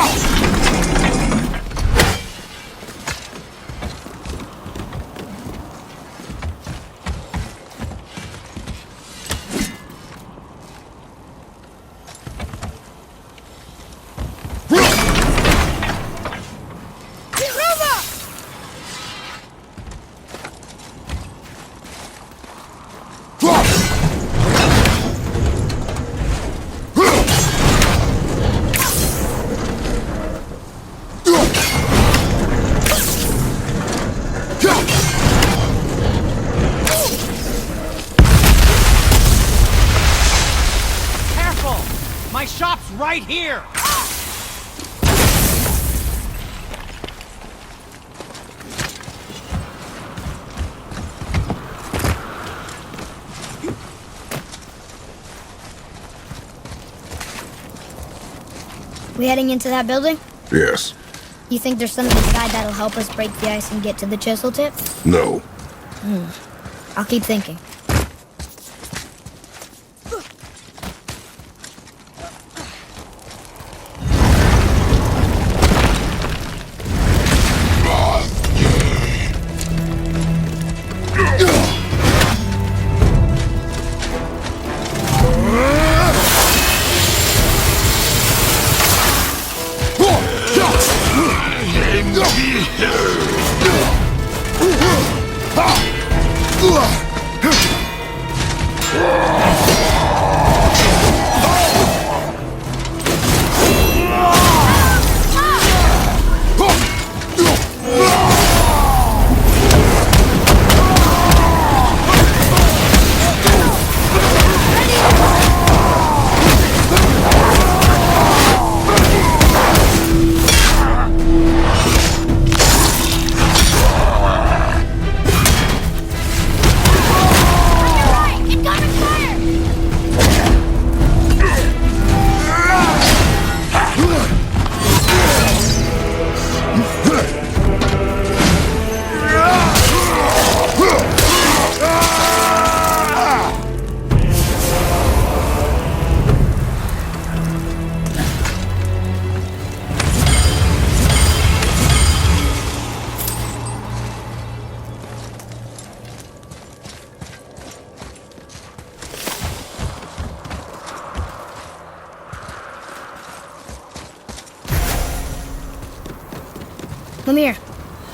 Speaker 5: My shop's right here!
Speaker 6: We heading into that building?
Speaker 3: Yes.
Speaker 6: You think there's something inside that'll help us break the ice and get to the chisel tip?
Speaker 3: No.
Speaker 6: I'll keep thinking. Mimir,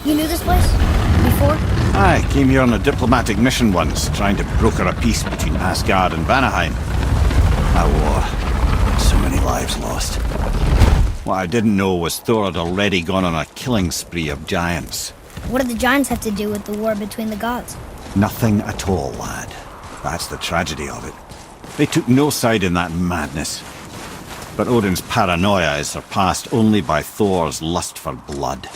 Speaker 6: you knew this place? Before?
Speaker 4: I came here on a diplomatic mission once, trying to broker a peace between Asgard and Vanaheim. A war. So many lives lost. What I didn't know was Thor had already gone on a killing spree of giants.
Speaker 6: What did the giants have to do with the war between the gods?
Speaker 4: Nothing at all, lad. That's the tragedy of it. They took no side in that madness. But Odin's paranoia is surpassed only by Thor's lust for blood.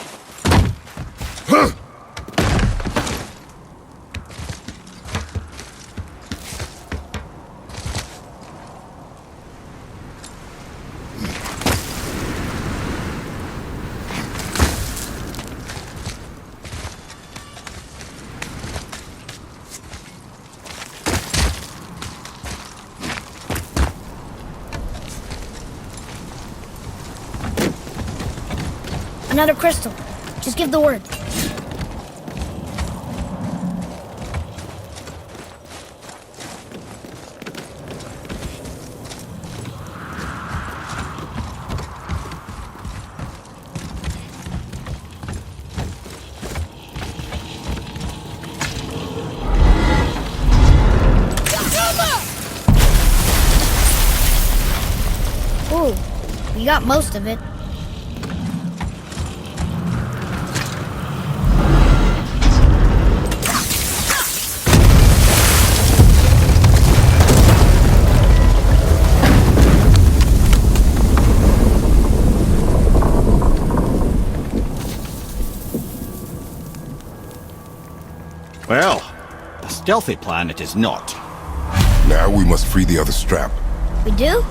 Speaker 6: Another crystal. Just give the word. Ooh, you got most of it.
Speaker 4: Well, a stealthy plan it is not.
Speaker 3: Now we must free the other strap.
Speaker 6: We do?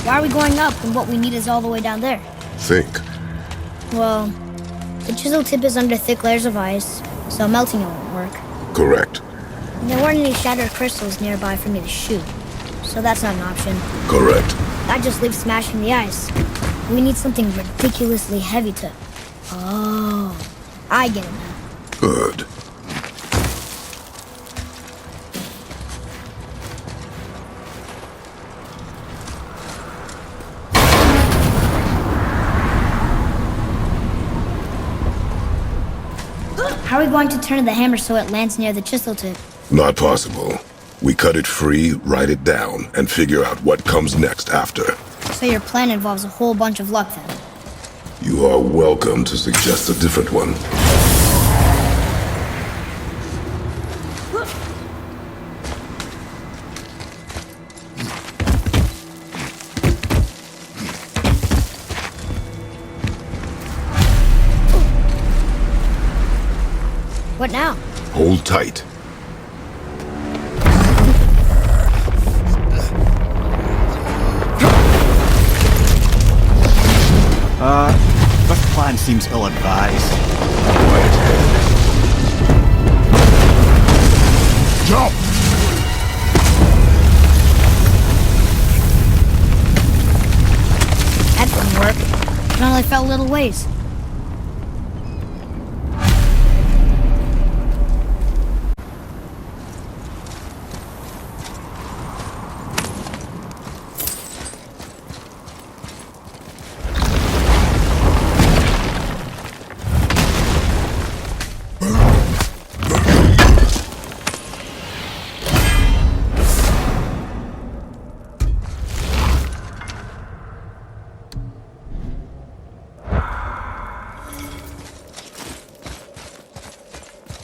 Speaker 6: Why are we going up when what we need is all the way down there?
Speaker 3: Think.
Speaker 6: Well, the chisel tip is under thick layers of ice, so melting it won't work.
Speaker 3: Correct.
Speaker 6: And there weren't any shattered crystals nearby for me to shoot, so that's not an option.
Speaker 3: Correct.
Speaker 6: That just leaves smashing the ice. We need something ridiculously heavy to... Oh, I get it now.
Speaker 3: Good.
Speaker 6: How are we going to turn the hammer so it lands near the chisel tip?
Speaker 3: Not possible. We cut it free, write it down, and figure out what comes next after.
Speaker 6: So your plan involves a whole bunch of luck then?
Speaker 3: You are welcome to suggest a different one.
Speaker 6: What now?
Speaker 3: Hold tight.
Speaker 4: This plan seems ill-advised.
Speaker 3: Quiet head. Jump!
Speaker 6: That didn't work. It only fell a little ways.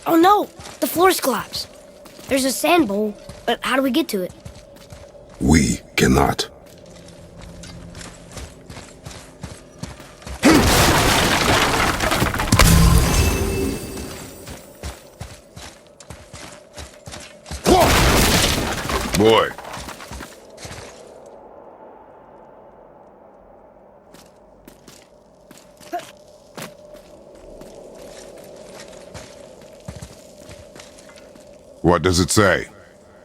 Speaker 6: Oh no! The floor's collapsed. There's a sand bowl, but how do we get to it?
Speaker 3: We cannot. Boy. What does it say?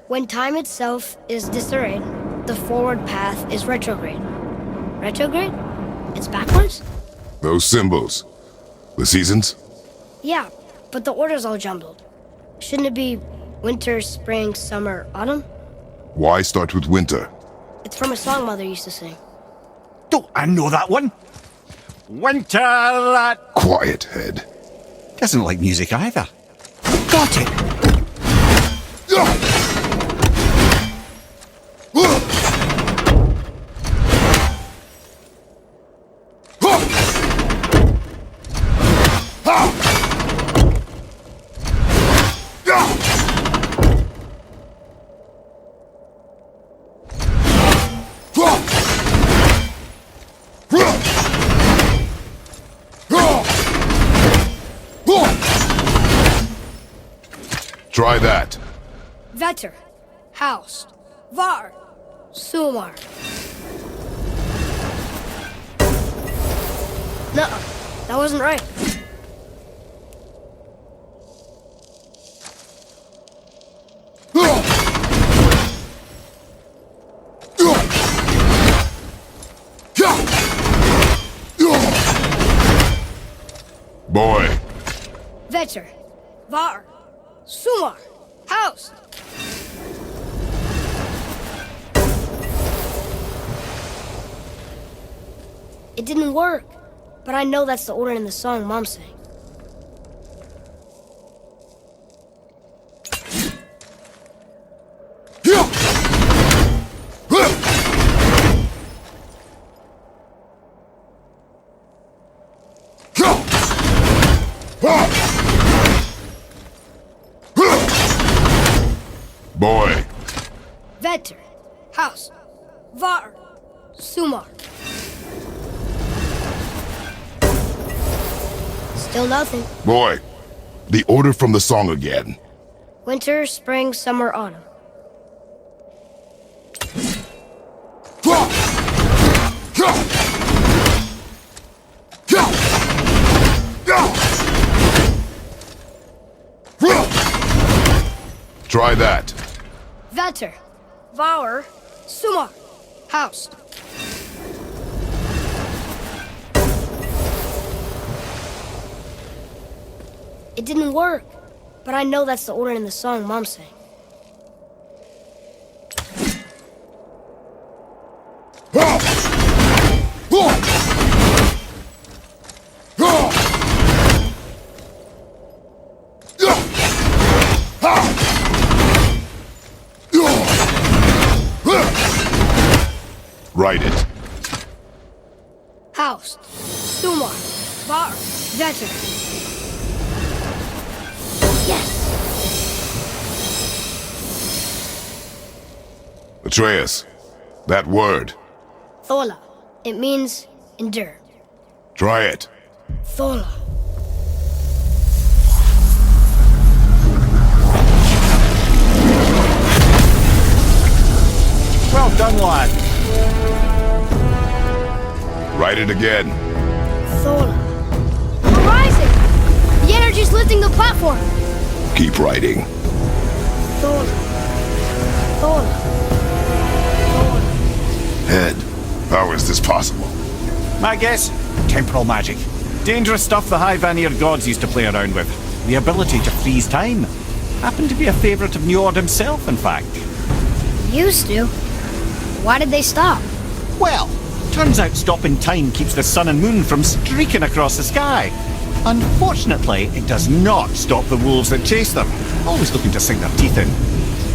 Speaker 6: When time itself is disarrayed, the forward path is retrograde. Retrograde? It's backwards?
Speaker 3: Those symbols. The seasons?
Speaker 6: Yeah, but the order's all jumbled. Shouldn't it be winter, spring, summer, autumn?
Speaker 3: Why start with winter?
Speaker 6: It's from a song Mother used to sing.
Speaker 4: Don't I know that one? Winter that
Speaker 3: Quiet, head.
Speaker 4: doesn't like music either. Got it.
Speaker 3: Try that.
Speaker 6: Vetter, Haust, Var, Sumar. Nuh-uh, that wasn't right.
Speaker 3: Boy.
Speaker 6: Vetter, Var, Sumar, Haust. It didn't work, but I know that's the order in the song Mom sang.
Speaker 3: Boy.
Speaker 6: Vetter, Haust, Var, Sumar. Still nothing.
Speaker 3: Boy. The order from the song again.
Speaker 6: Winter, spring, summer, autumn.
Speaker 3: Try that.
Speaker 6: Vetter, Var, Sumar, Haust. It didn't work, but I know that's the order in the song Mom sang.
Speaker 3: Write it.
Speaker 6: Haust, Sumar, Var, Vetter. Yes!
Speaker 3: Atreus. That word.
Speaker 6: Thola. It means endure.
Speaker 3: Try it.
Speaker 6: Thola.
Speaker 4: Well done, lad.
Speaker 3: Write it again.
Speaker 6: Thola. We're rising! The energy's lifting the platform!
Speaker 3: Keep writing.
Speaker 6: Thola. Thola. Thola.
Speaker 3: Head. How is this possible?
Speaker 4: My guess? Temporal magic. Dangerous stuff the High Vanir gods used to play around with. The ability to freeze time. Happened to be a favourite of Njord himself, in fact.
Speaker 6: Used to. Why did they stop?
Speaker 4: Well, turns out stopping time keeps the sun and moon from streaking across the sky. Unfortunately, it does not stop the wolves that chase them, always looking to sink their teeth in.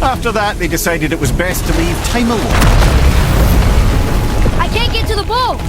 Speaker 4: After that, they decided it was best to leave time alone.
Speaker 6: I can't get to the bow!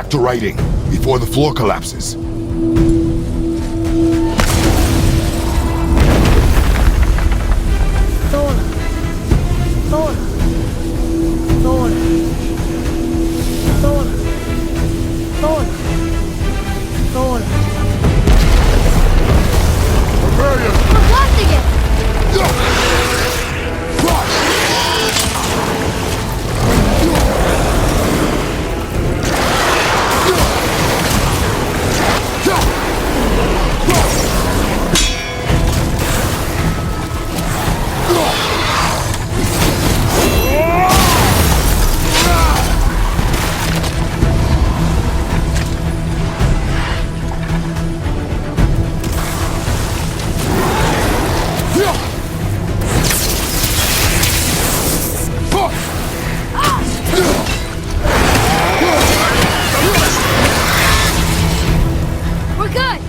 Speaker 3: back to writing, before the floor collapses.
Speaker 6: Thor. Thor. Thor. Thor. Thor. Thor.
Speaker 3: Barbarian!
Speaker 6: We're blasting it! We're good!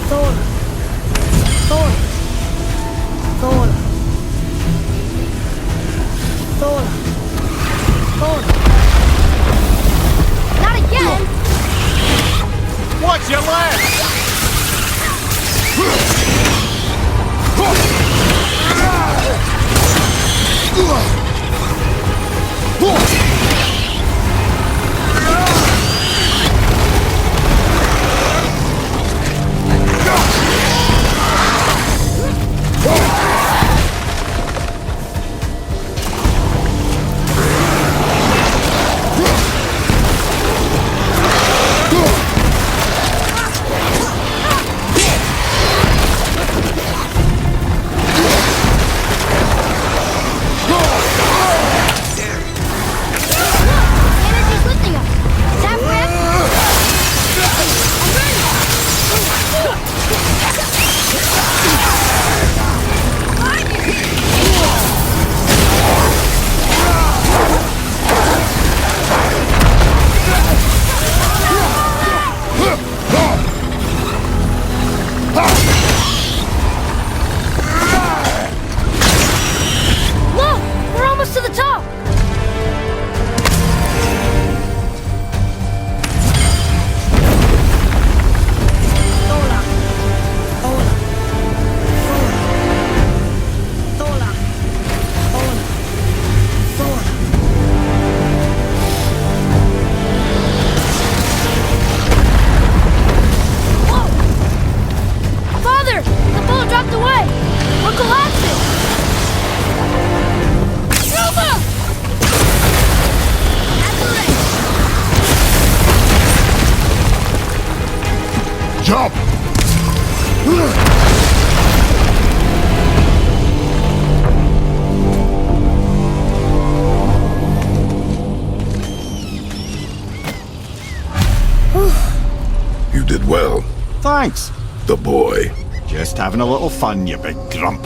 Speaker 6: Thor. Thor. Thor. Thor. Thor. Not again!
Speaker 4: Watch your left!
Speaker 6: Energy's lifting us! Tap ramp! Look! We're almost to the top! Thola. Thola. Thola. Thola. Thola. Whoa! Father! The boat dropped away! We're collapsing! Nova!
Speaker 3: Jump! You did well,
Speaker 4: Thanks.
Speaker 3: the boy.
Speaker 4: Just having a little fun, you big grump.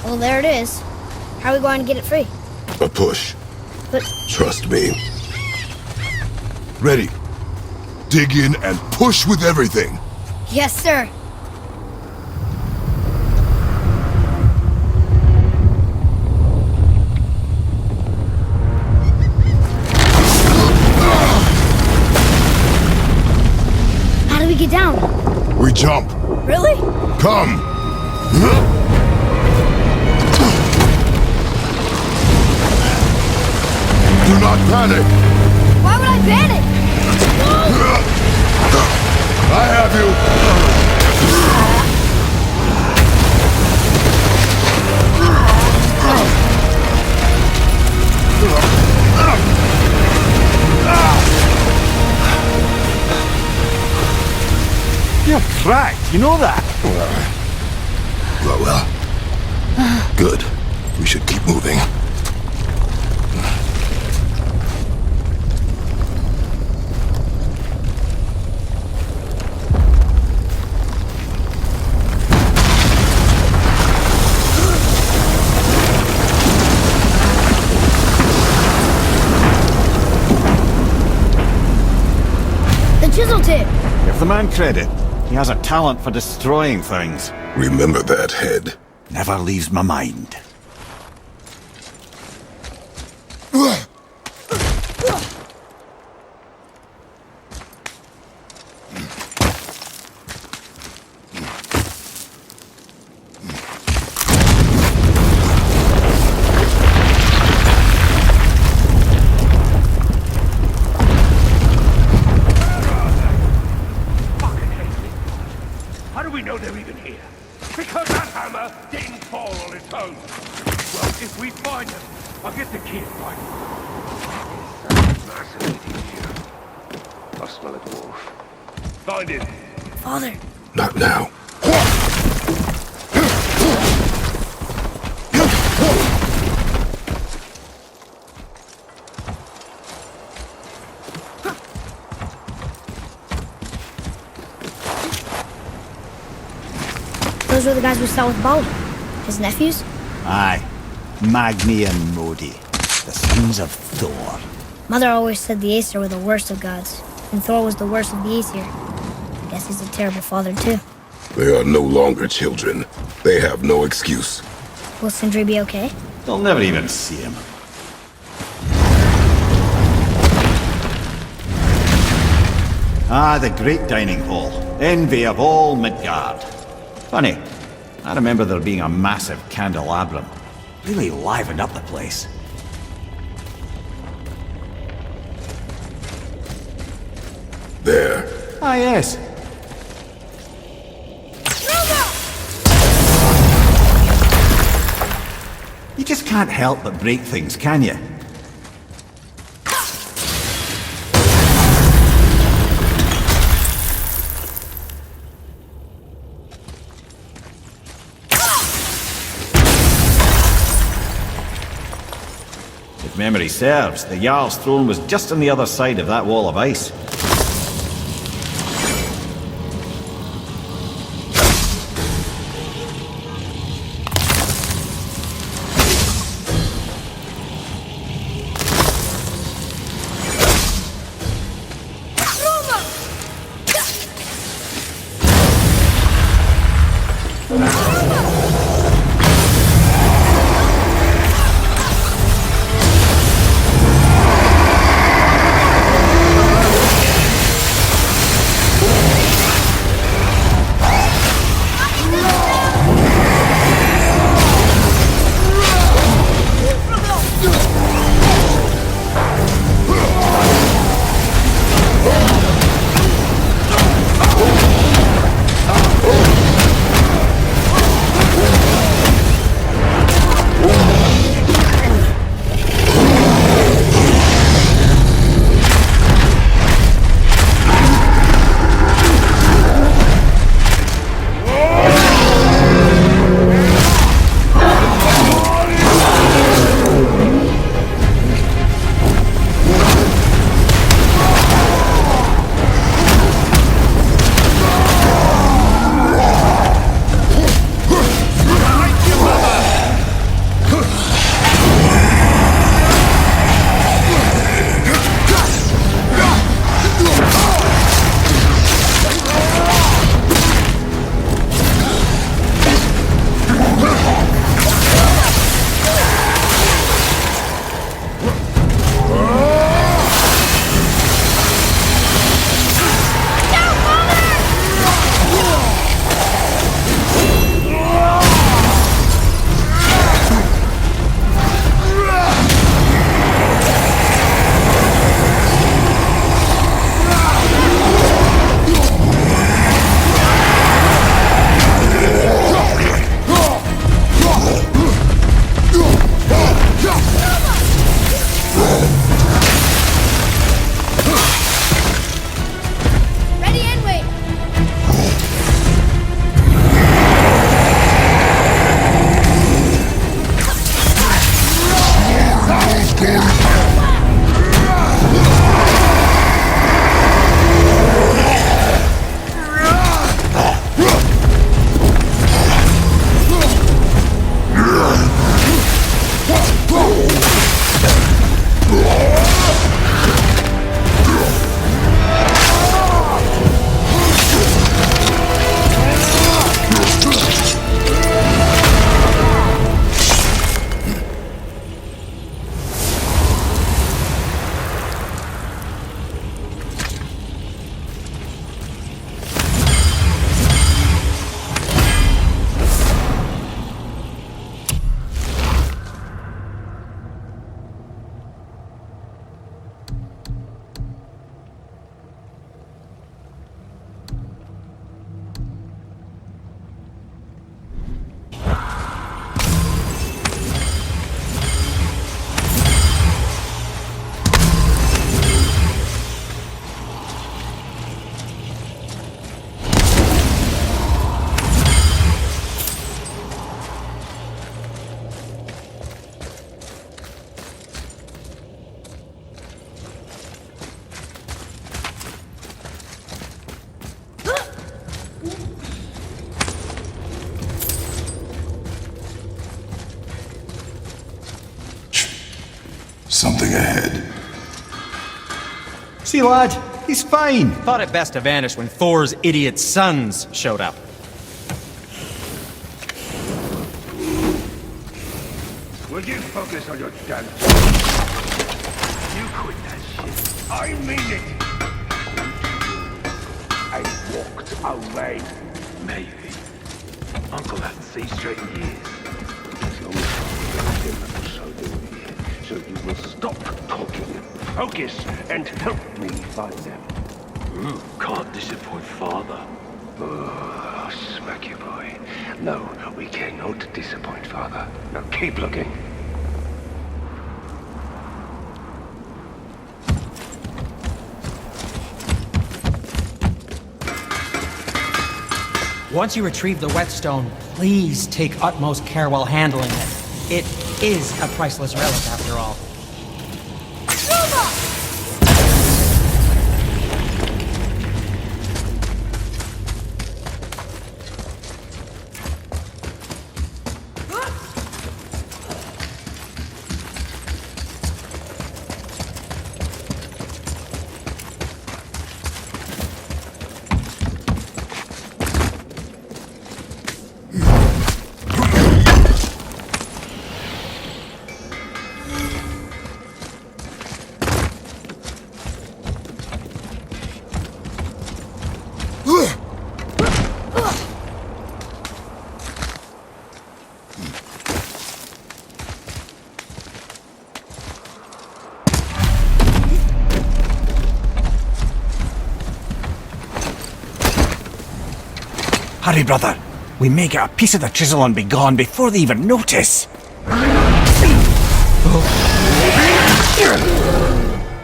Speaker 6: Well, there it is. How are we going to get it free?
Speaker 3: A push.
Speaker 6: But
Speaker 3: Trust me. Ready. Dig in and push with everything.
Speaker 6: yes, sir. How do we get down?
Speaker 3: We jump.
Speaker 6: Really?
Speaker 3: Come. Do not panic.
Speaker 6: Why would I panic?
Speaker 3: I have you.
Speaker 4: You're cracked, you know that?
Speaker 3: Well. Good. We should keep moving.
Speaker 6: tip.
Speaker 4: Give the man credit. He has a talent for destroying things.
Speaker 3: Remember that, Head.
Speaker 4: Never leaves my mind.
Speaker 10: How do we know they're even here? Because that hammer didn't fall on its own. Well, if we find them, I'll get the kid right. Massive idiot here. I smell a wolf. Find it.
Speaker 6: Father,
Speaker 3: Not now.
Speaker 6: those were the guys we saw with Baldur. His nephews?
Speaker 4: Aye. Magni and Modi. The sons of Thor.
Speaker 6: Mother always said the Aesir were the worst of gods, and Thor was the worst of the Aesir. Guess he's a terrible father, too.
Speaker 3: They are no longer children. They have no excuse.
Speaker 6: Will Sindri be okay?
Speaker 4: They'll never even see him. Ah, the great dining hall. Envy of all Midgard. Funny, I remember there being a massive candelabrum. Really livened up the place.
Speaker 3: There.
Speaker 4: Ah, yes. You just can't help but break things, can you? If memory serves, the Jarl's throne was just on the other side of that wall of ice.
Speaker 3: ahead.
Speaker 4: See, lad, he's fine.
Speaker 5: Thought it best to vanish when Thor's idiot sons showed up.
Speaker 10: Will you focus on your dance? You quit that shit. I mean it. I walked away. Maybe. Uncle hasn't seen straight in years. As long as I'm with him, so do we. So you will stop talking, focus, and help me find them. Can't disappoint father. Oh, smack you, boy. No, we cannot disappoint father. Now keep looking.
Speaker 5: Once you retrieve the whetstone, please take utmost care while handling it. It is a priceless relic, after all.
Speaker 4: Hurry, brother. We may get a piece of the chisel and be gone before they even notice.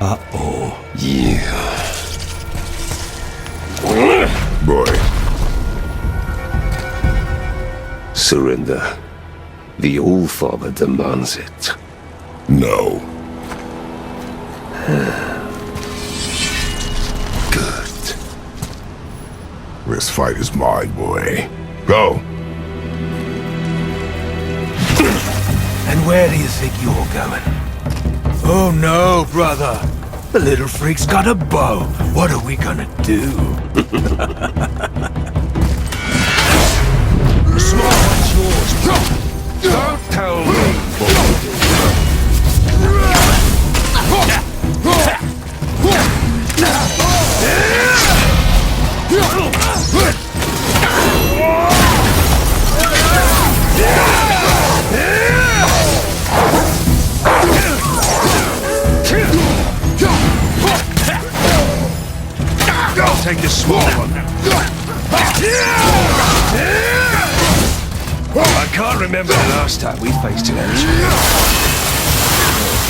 Speaker 4: Uh-oh.
Speaker 3: Yeah. Boy.
Speaker 11: Surrender. The All-Father demands it.
Speaker 3: No.
Speaker 11: Good.
Speaker 3: This fight is mine, boy. Go.
Speaker 10: And where do you think you're going? Oh no, brother. The little freak's got a bow. What are we gonna do? The small one's yours. Don't tell me. I'll take the small one. I can't remember the last time we faced an enemy.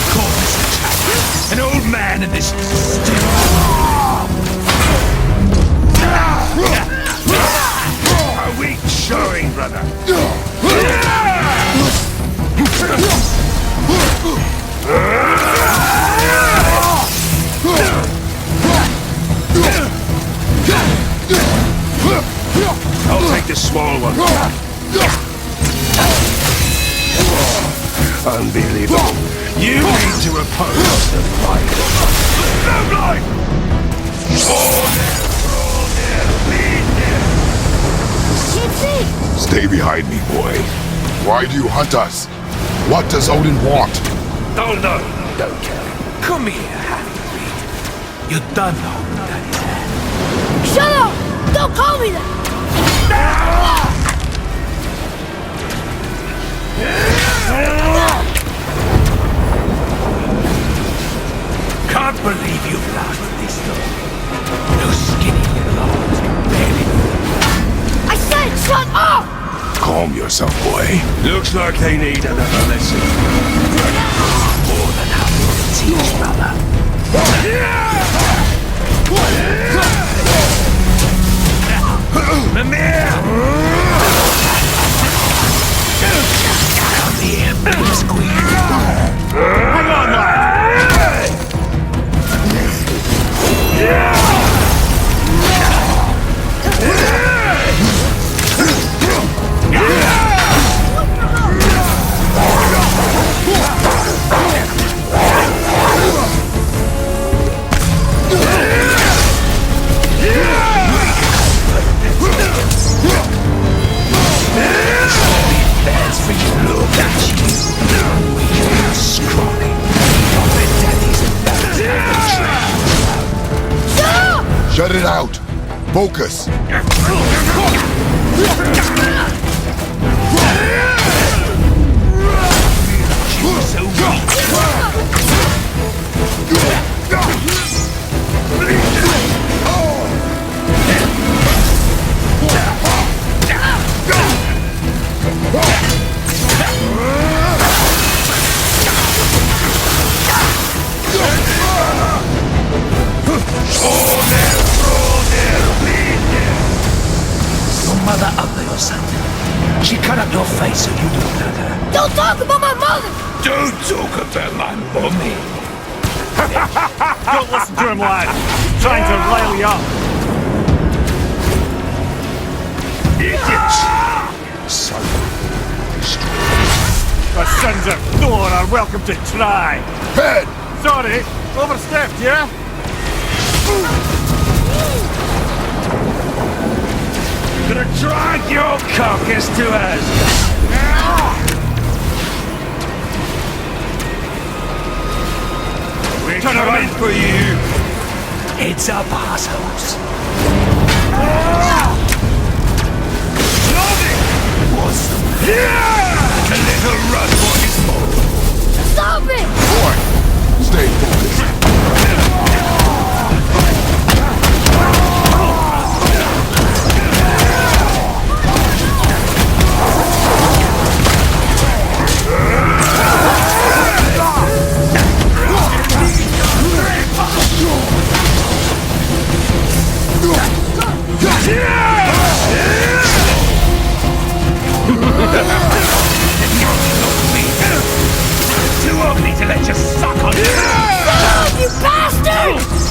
Speaker 10: Call this attack. An old man in this Are we showing, brother? I'll take the small one. Unbelievable. You need to oppose the fight. No blind!
Speaker 3: Stay behind me, boy. Why do you hunt us? What does Odin want?
Speaker 10: Oh no, don't care. Come here, half-breed. You done holding Daddy's hand.
Speaker 6: Shut up! Don't call me that!
Speaker 10: Can't believe you've lasted this long. Those skinny little arms can barely.
Speaker 6: I said shut up!
Speaker 3: Calm yourself, boy.
Speaker 10: Looks like they need another lesson. More than happy to teach, brother. Mimir! Come here, big squeak. Hang on, lad!
Speaker 3: Focus!
Speaker 10: Your mother ugly or something. She cut up your face so you don't hurt her.
Speaker 6: Don't talk about my mother!
Speaker 10: Don't talk about my mommy.
Speaker 12: Don't listen to him, lad. He's trying to rile you up.
Speaker 10: Idiots! Son
Speaker 12: The sons of Thor are welcome to try.
Speaker 3: Head!
Speaker 12: Sorry, overstepped, yeah?
Speaker 10: gonna drag your carcass to us! We're coming for you! Heads up, assholes! Awesome! Yeah! A little run for his move!
Speaker 6: Stop it!
Speaker 3: Boy, stay focused.
Speaker 10: Too ugly to let you suck on it!
Speaker 6: Stop, you bastard!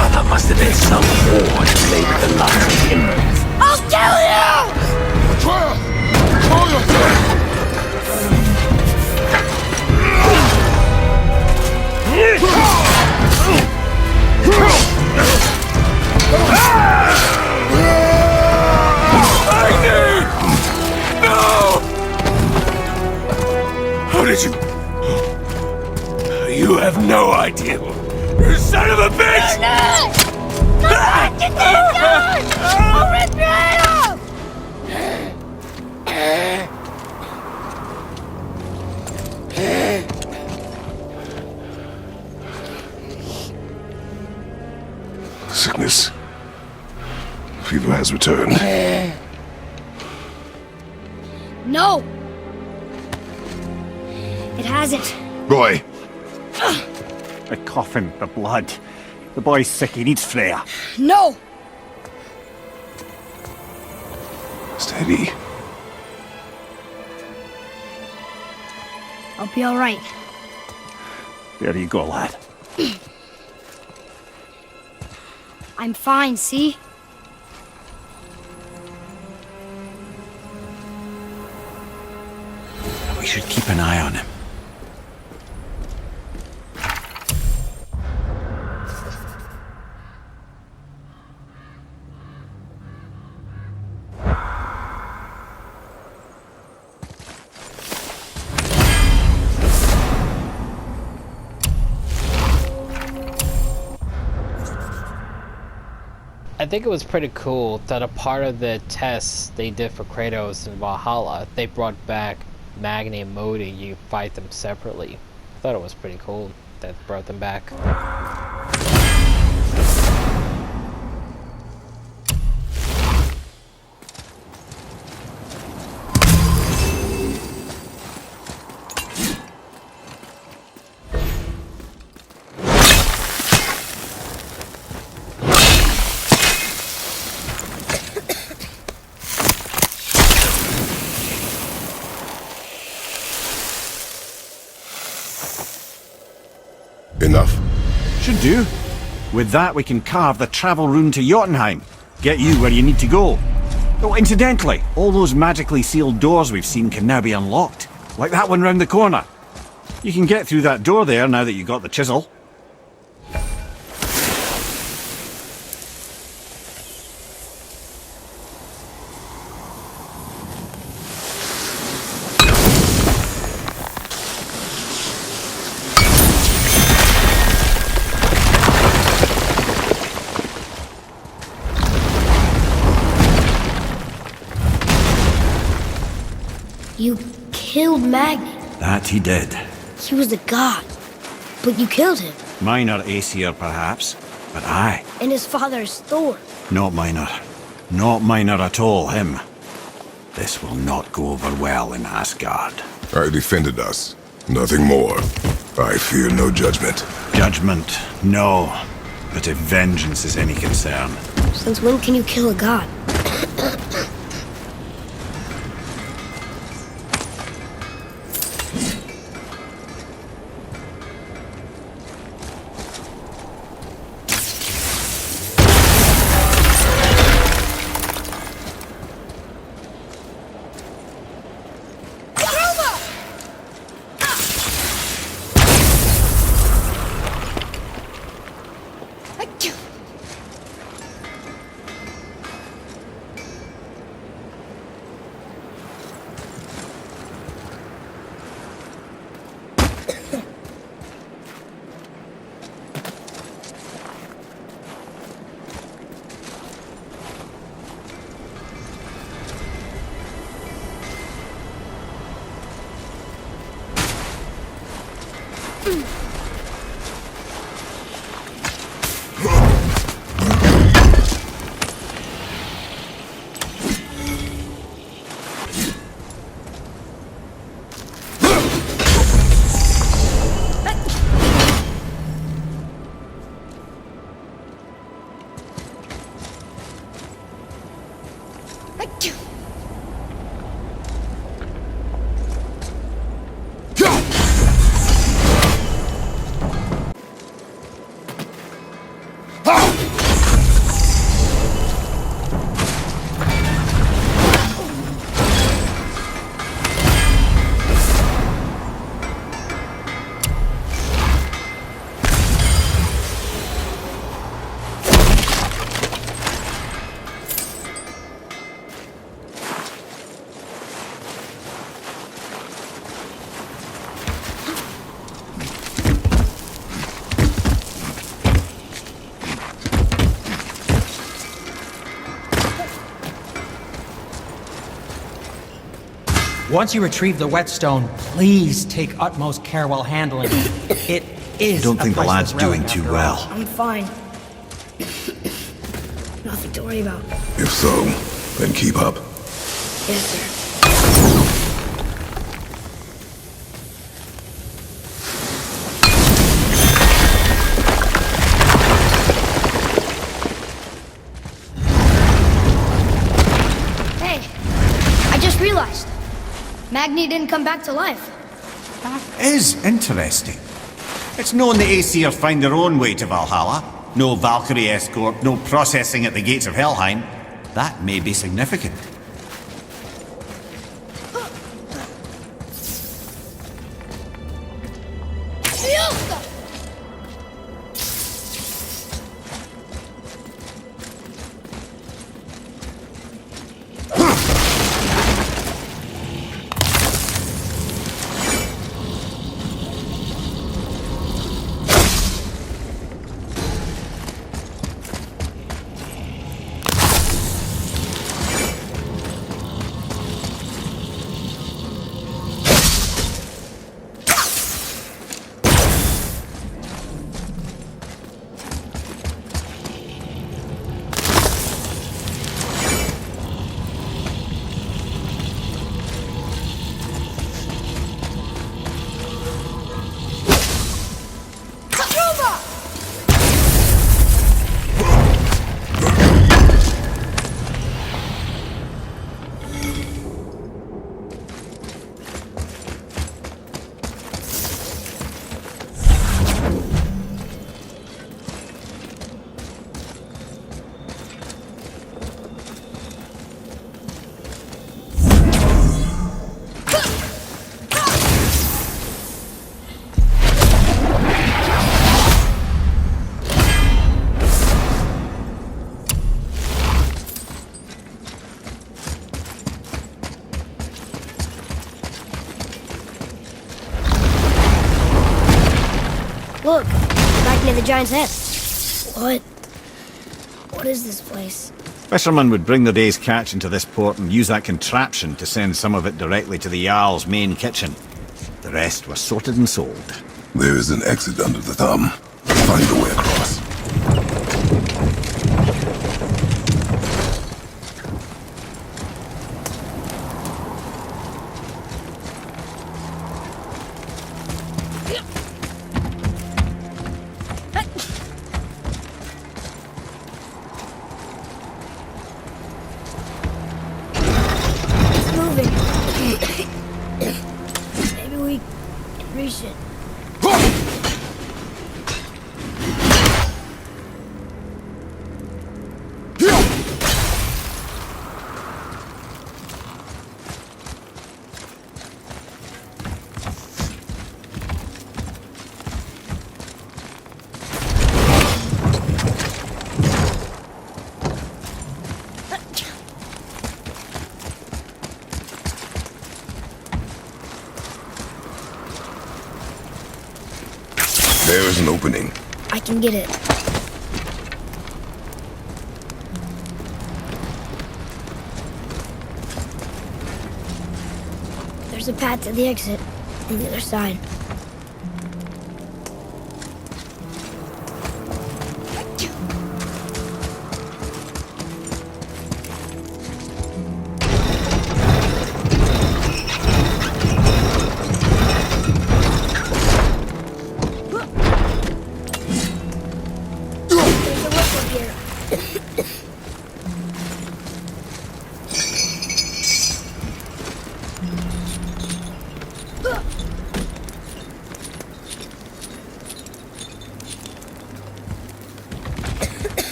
Speaker 10: Mother must have been some whore to play with the likes of him.
Speaker 6: I'll kill you!
Speaker 3: Trial! Control yourself!
Speaker 10: No! How did you... You have no idea. You son of a bitch!
Speaker 6: I'll rip your head off!
Speaker 3: Sickness. Fever has returned.
Speaker 6: No! It hasn't.
Speaker 3: Roy,
Speaker 12: The coffin, the blood. The boy's sick, he needs Freya.
Speaker 6: No!
Speaker 3: steady.
Speaker 6: I'll be alright.
Speaker 12: There you go, lad.
Speaker 6: I'm fine, see?
Speaker 4: We should keep an eye on him.
Speaker 1: I think it was pretty cool that a part of the tests they did for Kratos and Valhalla, they brought back Magni and Modi. You fight them separately. I thought it was pretty cool that brought them back.
Speaker 3: Enough?
Speaker 12: Should do. With that, we can carve the travel rune to Jotunheim. Get you where you need to go. Oh, incidentally, all those magically sealed doors we've seen can now be unlocked. Like that one round the corner. You can get through that door there now that you got the chisel.
Speaker 6: You killed Magni.
Speaker 12: That he did.
Speaker 6: He was a god. But you killed him.
Speaker 12: Minor Aesir, perhaps, but I.
Speaker 6: And his father is Thor.
Speaker 12: Not minor. Not minor at all, him. This will not go over well in Asgard.
Speaker 3: I defended us. Nothing more. I fear no judgment.
Speaker 12: Judgment, no. But if vengeance is any concern.
Speaker 6: Since when can you kill a god?
Speaker 5: Once you retrieve the whetstone, please take utmost care while handling it. It is.
Speaker 12: I don't think the lad's doing
Speaker 5: relic
Speaker 12: too
Speaker 5: after
Speaker 12: well.
Speaker 5: all.
Speaker 6: I'm fine. Nothing to worry about.
Speaker 3: If so, then keep up.
Speaker 6: Yes, sir. Hey, I just realized. Magni didn't come back to life.
Speaker 4: That is interesting. It's known the Aesir find their own way to Valhalla. No Valkyrie escort, no processing at the gates of Helheim. That may be significant.
Speaker 6: Look, back near the giant's head. What? What is this place?
Speaker 4: Fishermen would bring their day's catch into this port and use that contraption to send some of it directly to the Jarl's main kitchen. The rest was sorted and sold.
Speaker 3: There is an exit under the thumb. Find a way across.
Speaker 6: It's moving. Maybe we can reach it.
Speaker 3: There is an opening.
Speaker 6: I can get it. There's a path to the exit on the other side. There's a whistle here.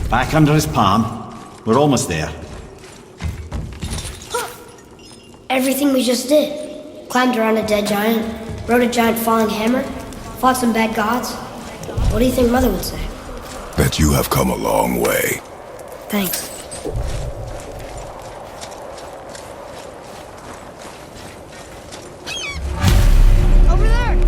Speaker 4: Back under his palm. We're almost there.
Speaker 6: Everything we just did. Climbed around a dead giant, rode a giant falling hammer, fought some bad gods. What do you think Mother would say?
Speaker 3: That you have come a long way.
Speaker 6: Thanks. Over there!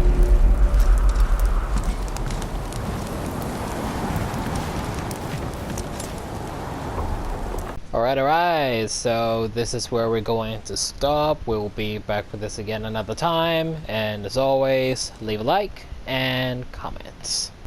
Speaker 1: Alright, so this is where we're going to stop. We'll be back for this again another time, and as always, leave a like and comments.